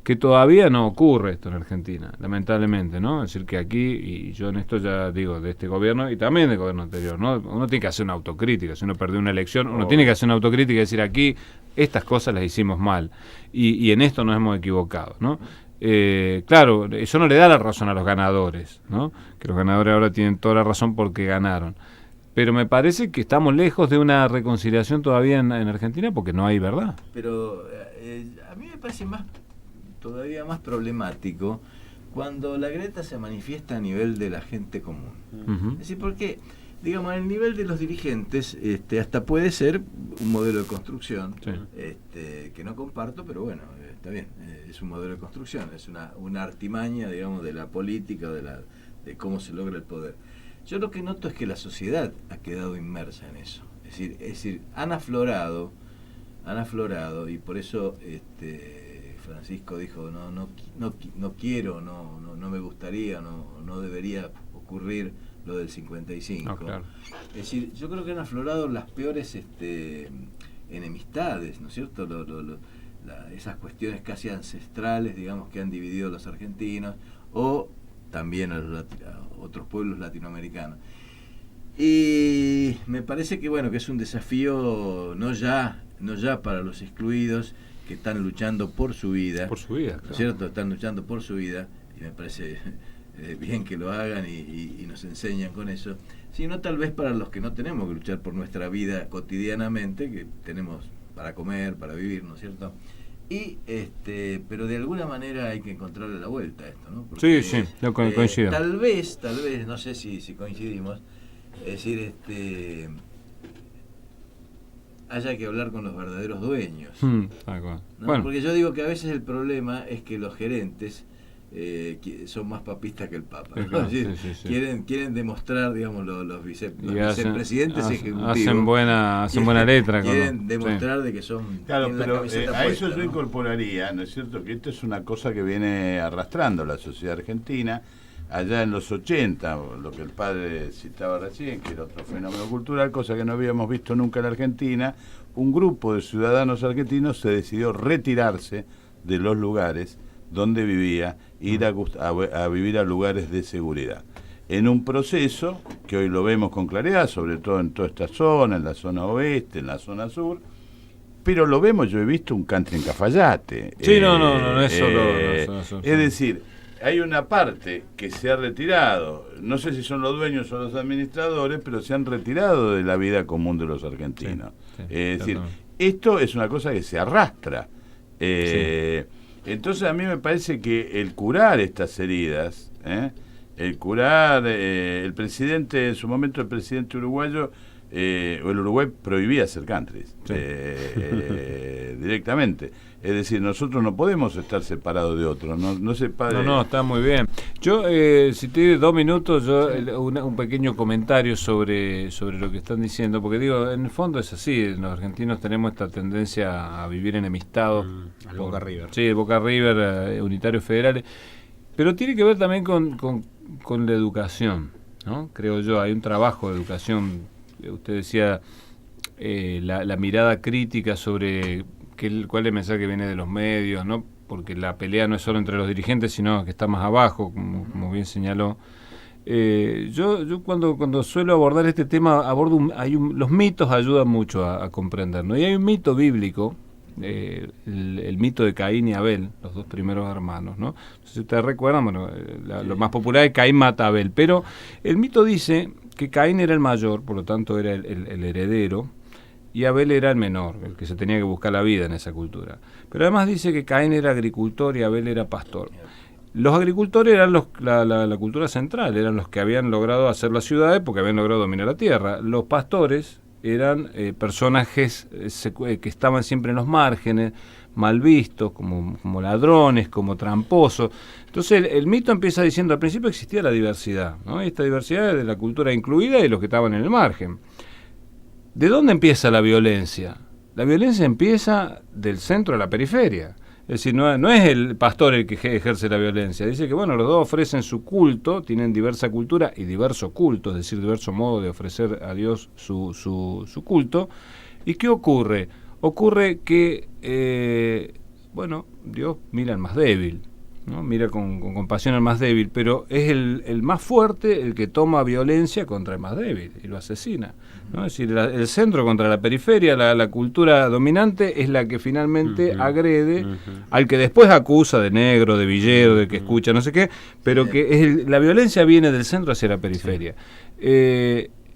que todavía no ocurre esto en Argentina, lamentablemente, ¿no? Es decir, que aquí, y yo en esto ya digo, de este gobierno y también del gobierno anterior, ¿no? Uno tiene que hacer una autocrítica. Si uno perdió una elección, uno tiene que hacer una autocrítica y decir, aquí estas cosas las hicimos mal y en esto nos hemos equivocado, ¿no? Claro, eso no le da la razón a los ganadores, ¿no? Que los ganadores ahora tienen toda la razón porque ganaron. Pero me parece que estamos lejos de una reconciliación todavía en Argentina porque no hay verdad. Pero a mí me parece todavía más problemático cuando la grieta se manifiesta a nivel de la gente común. Es decir, porque, digamos, a nivel de los dirigentes, hasta puede ser un modelo de construcción, que no comparto, pero bueno, está bien, es un modelo de construcción, es una artimaña, digamos, de la política, de cómo se logra el poder. Yo lo que noto es que la sociedad ha quedado inmersa en eso. Es decir, han aflorado, y por eso Francisco dijo, no quiero, no me gustaría, no debería ocurrir lo del 55. No, claro. Es decir, yo creo que han aflorado las peores enemistades, ¿no es cierto? Esas cuestiones casi ancestrales, digamos, que han dividido a los argentinos, o también a otros pueblos latinoamericanos. Y me parece que bueno, que es un desafío no ya para los excluidos que están luchando por su vida, claro. ¿no es cierto? Están luchando por su vida, y me parece bien que lo hagan y nos enseñan con eso, sino tal vez para los que no tenemos que luchar por nuestra vida cotidianamente, que tenemos para comer, para vivir, ¿no es cierto? Y pero de alguna manera hay que encontrarle la vuelta a esto, ¿no? Porque, sí, yo coincido. Tal vez, no sé si coincidimos, es decir, haya que hablar con los verdaderos dueños. ¿No? Bueno. Porque yo digo que a veces el problema es que los gerentes son más papistas que el Papa, ¿no? Claro, sí. Quieren demostrar, digamos, los vicepresidentes ejecutivos hacen buena letra. Quieren demostrar de que son... Claro, pero a eso yo ¿no? incorporaría, ¿no es cierto?, que esto es una cosa que viene arrastrando la sociedad argentina allá en los 80, lo que el padre citaba recién, que era otro fenómeno cultural, cosa que no habíamos visto nunca en la Argentina. Un grupo de ciudadanos argentinos se decidió retirarse de los lugares donde vivía, ir a vivir a lugares de seguridad. En un proceso que hoy lo vemos con claridad, sobre todo en toda esta zona, en la zona oeste, en la zona sur, pero lo vemos, yo he visto un country en Cafayate. Sí, no es solo... Es decir, hay una parte que se ha retirado, no sé si son los dueños o los administradores, pero se han retirado de la vida común de los argentinos. Es decir, esto es una cosa que se arrastra. Entonces a mí me parece que el curar estas heridas, el curar, el presidente, en su momento el presidente uruguayo, o el Uruguay prohibía hacer countries directamente. Es decir, nosotros no podemos estar separados de otros. No está muy bien. Yo, si tiene 2 minutos, un pequeño comentario sobre lo que están diciendo, porque digo, en el fondo es así, los argentinos tenemos esta tendencia a vivir enemistados. Al Boca River. Sí, Boca River, unitarios federales, pero tiene que ver también con la educación, ¿no? Creo yo, hay un trabajo de educación, usted decía, la mirada crítica sobre cuál es el mensaje que viene de los medios, ¿no? Porque la pelea no es solo entre los dirigentes, sino que está más abajo, como bien señaló. Yo cuando suelo abordar este tema, los mitos ayudan mucho a comprender, ¿no? Y hay un mito bíblico, el mito de Caín y Abel, los 2 primeros hermanos, ¿no? Si ustedes recuerdan, bueno, lo más popular es Caín mata a Abel, pero el mito dice que Caín era el mayor, por lo tanto era el heredero, y Abel era el menor, el que se tenía que buscar la vida en esa cultura. Pero además dice que Caín era agricultor y Abel era pastor. Los agricultores eran la cultura central, eran los que habían logrado hacer las ciudades porque habían logrado dominar la tierra. Los pastores eran personajes que estaban siempre en los márgenes, mal vistos, como ladrones, como tramposos. Entonces el mito empieza diciendo, al principio existía la diversidad, ¿no? Y esta diversidad es de la cultura incluida y los que estaban en el margen. ¿De dónde empieza la violencia? La violencia empieza del centro a la periferia. Es decir, no es el pastor el que ejerce la violencia. Dice que, bueno, los dos ofrecen su culto, tienen diversa cultura y diverso culto, es decir, diverso modo de ofrecer a Dios su culto. ¿Y qué ocurre? Ocurre que, Dios mira al más débil, ¿no? Mira con compasión al más débil, pero es el más fuerte el que toma violencia contra el más débil y lo asesina, ¿no? Es decir, el centro contra la periferia, la cultura dominante es la que finalmente agrede al que después acusa de negro, de villero, de que escucha no sé qué, pero que la violencia viene del centro hacia la periferia.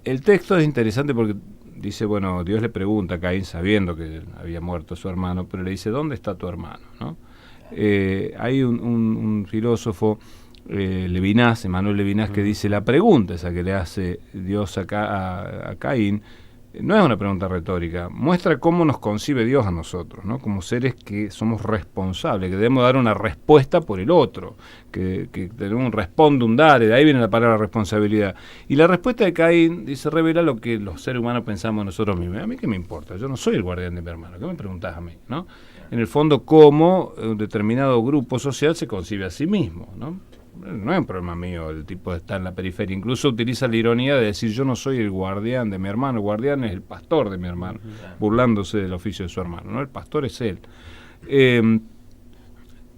el texto es interesante porque dice, bueno, Dios le pregunta a Caín sabiendo que había muerto su hermano, pero le dice, ¿dónde está tu hermano? ¿No? Hay un filósofo, Levinas, Emmanuel Levinas, que dice, la pregunta esa que le hace Dios a Caín, no es una pregunta retórica, muestra cómo nos concibe Dios a nosotros, ¿no? Como seres que somos responsables, que debemos dar una respuesta por el otro, que tenemos un respondum dare, de ahí viene la palabra responsabilidad. Y la respuesta de Caín dice, revela lo que los seres humanos pensamos nosotros mismos. A mí qué me importa, yo no soy el guardián de mi hermano, ¿qué me preguntás a mí? ¿No? En el fondo, cómo un determinado grupo social se concibe a sí mismo, ¿no? No es un problema mío, el tipo está en la periferia. Incluso utiliza la ironía de decir, yo no soy el guardián de mi hermano, el guardián es el pastor de mi hermano, burlándose del oficio de su hermano, ¿no? El pastor es él.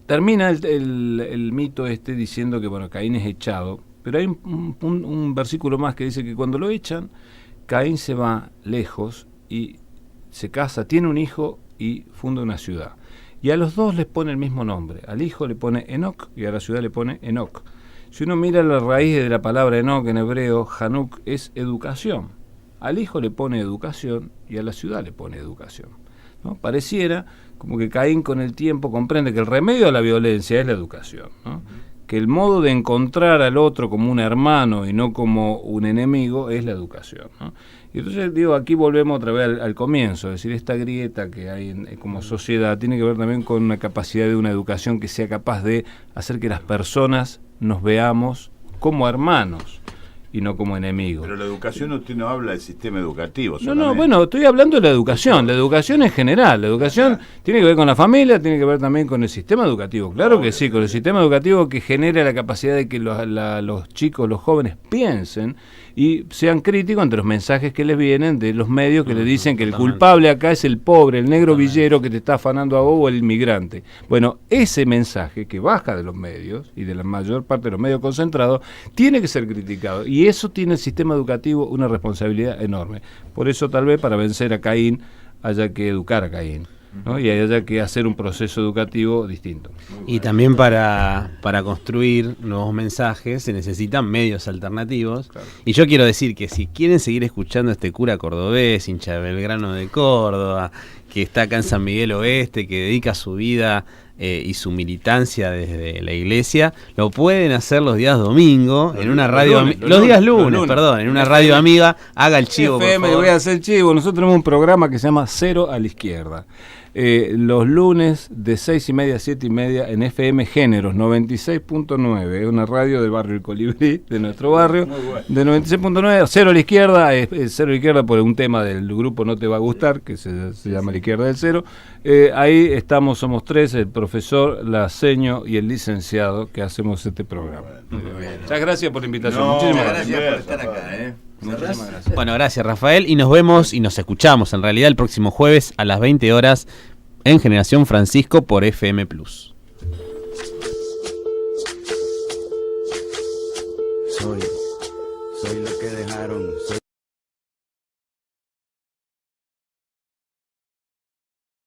Termina el mito diciendo que, bueno, Caín es echado, pero hay un versículo más que dice que cuando lo echan, Caín se va lejos y se casa, tiene un hijo y funda una ciudad. Y a los dos les pone el mismo nombre. Al hijo le pone Enoc y a la ciudad le pone Enoc. Si uno mira la raíz de la palabra Enoc en hebreo, Hanuk es educación. Al hijo le pone educación y a la ciudad le pone educación, ¿no? Pareciera como que Caín con el tiempo comprende que el remedio a la violencia es la educación, ¿no? Que el modo de encontrar al otro como un hermano y no como un enemigo es la educación, ¿no? Y entonces digo, aquí volvemos otra vez al comienzo, es decir, esta grieta que hay como sociedad tiene que ver también con una capacidad de una educación que sea capaz de hacer que las personas nos veamos como hermanos y no como enemigos. Pero la educación, usted no habla del sistema educativo solamente. No, bueno, estoy hablando de la educación en general. La educación tiene que ver con la familia, tiene que ver también con el sistema educativo, claro que sí, con el sistema educativo que genera la capacidad de que los chicos, los jóvenes piensen y sean críticos ante los mensajes que les vienen de los medios que le dicen que el culpable acá es el pobre, el negro villero que te está afanando a vos o el inmigrante. Bueno, ese mensaje que baja de los medios y de la mayor parte de los medios concentrados tiene que ser criticado y eso tiene el sistema educativo una responsabilidad enorme. Por eso tal vez para vencer a Caín haya que educar a Caín, ¿no? Y haya que hacer un proceso educativo distinto. Y también para construir nuevos mensajes se necesitan medios alternativos. Claro. Y yo quiero decir que si quieren seguir escuchando a este cura cordobés, hincha de Belgrano de Córdoba, que está acá en San Miguel Oeste, que dedica su vida y su militancia desde la iglesia, lo pueden hacer los días domingo en una radio los días lunes, en una radio amiga. Haga el chivo, FM, por favor. Voy a hacer el chivo. Nosotros tenemos un programa que se llama Cero a la Izquierda. Los lunes de 6:30 a 7:30 en FM Géneros 96.9, es una radio del barrio El Colibrí, de nuestro barrio, de 96.9, Cero a la Izquierda, es Cero a la Izquierda por un tema del grupo No Te Va a Gustar, que se llama La Izquierda del Cero. Ahí estamos, somos tres, el profesor, la seño y el licenciado que hacemos este programa. Muchas gracias por la invitación. Muchísimas gracias por estar acá. Muchísimas gracias. Bueno, gracias Rafael y nos vemos y nos escuchamos en realidad el próximo jueves a las 20 horas en Generación Francisco por FM Plus. Soy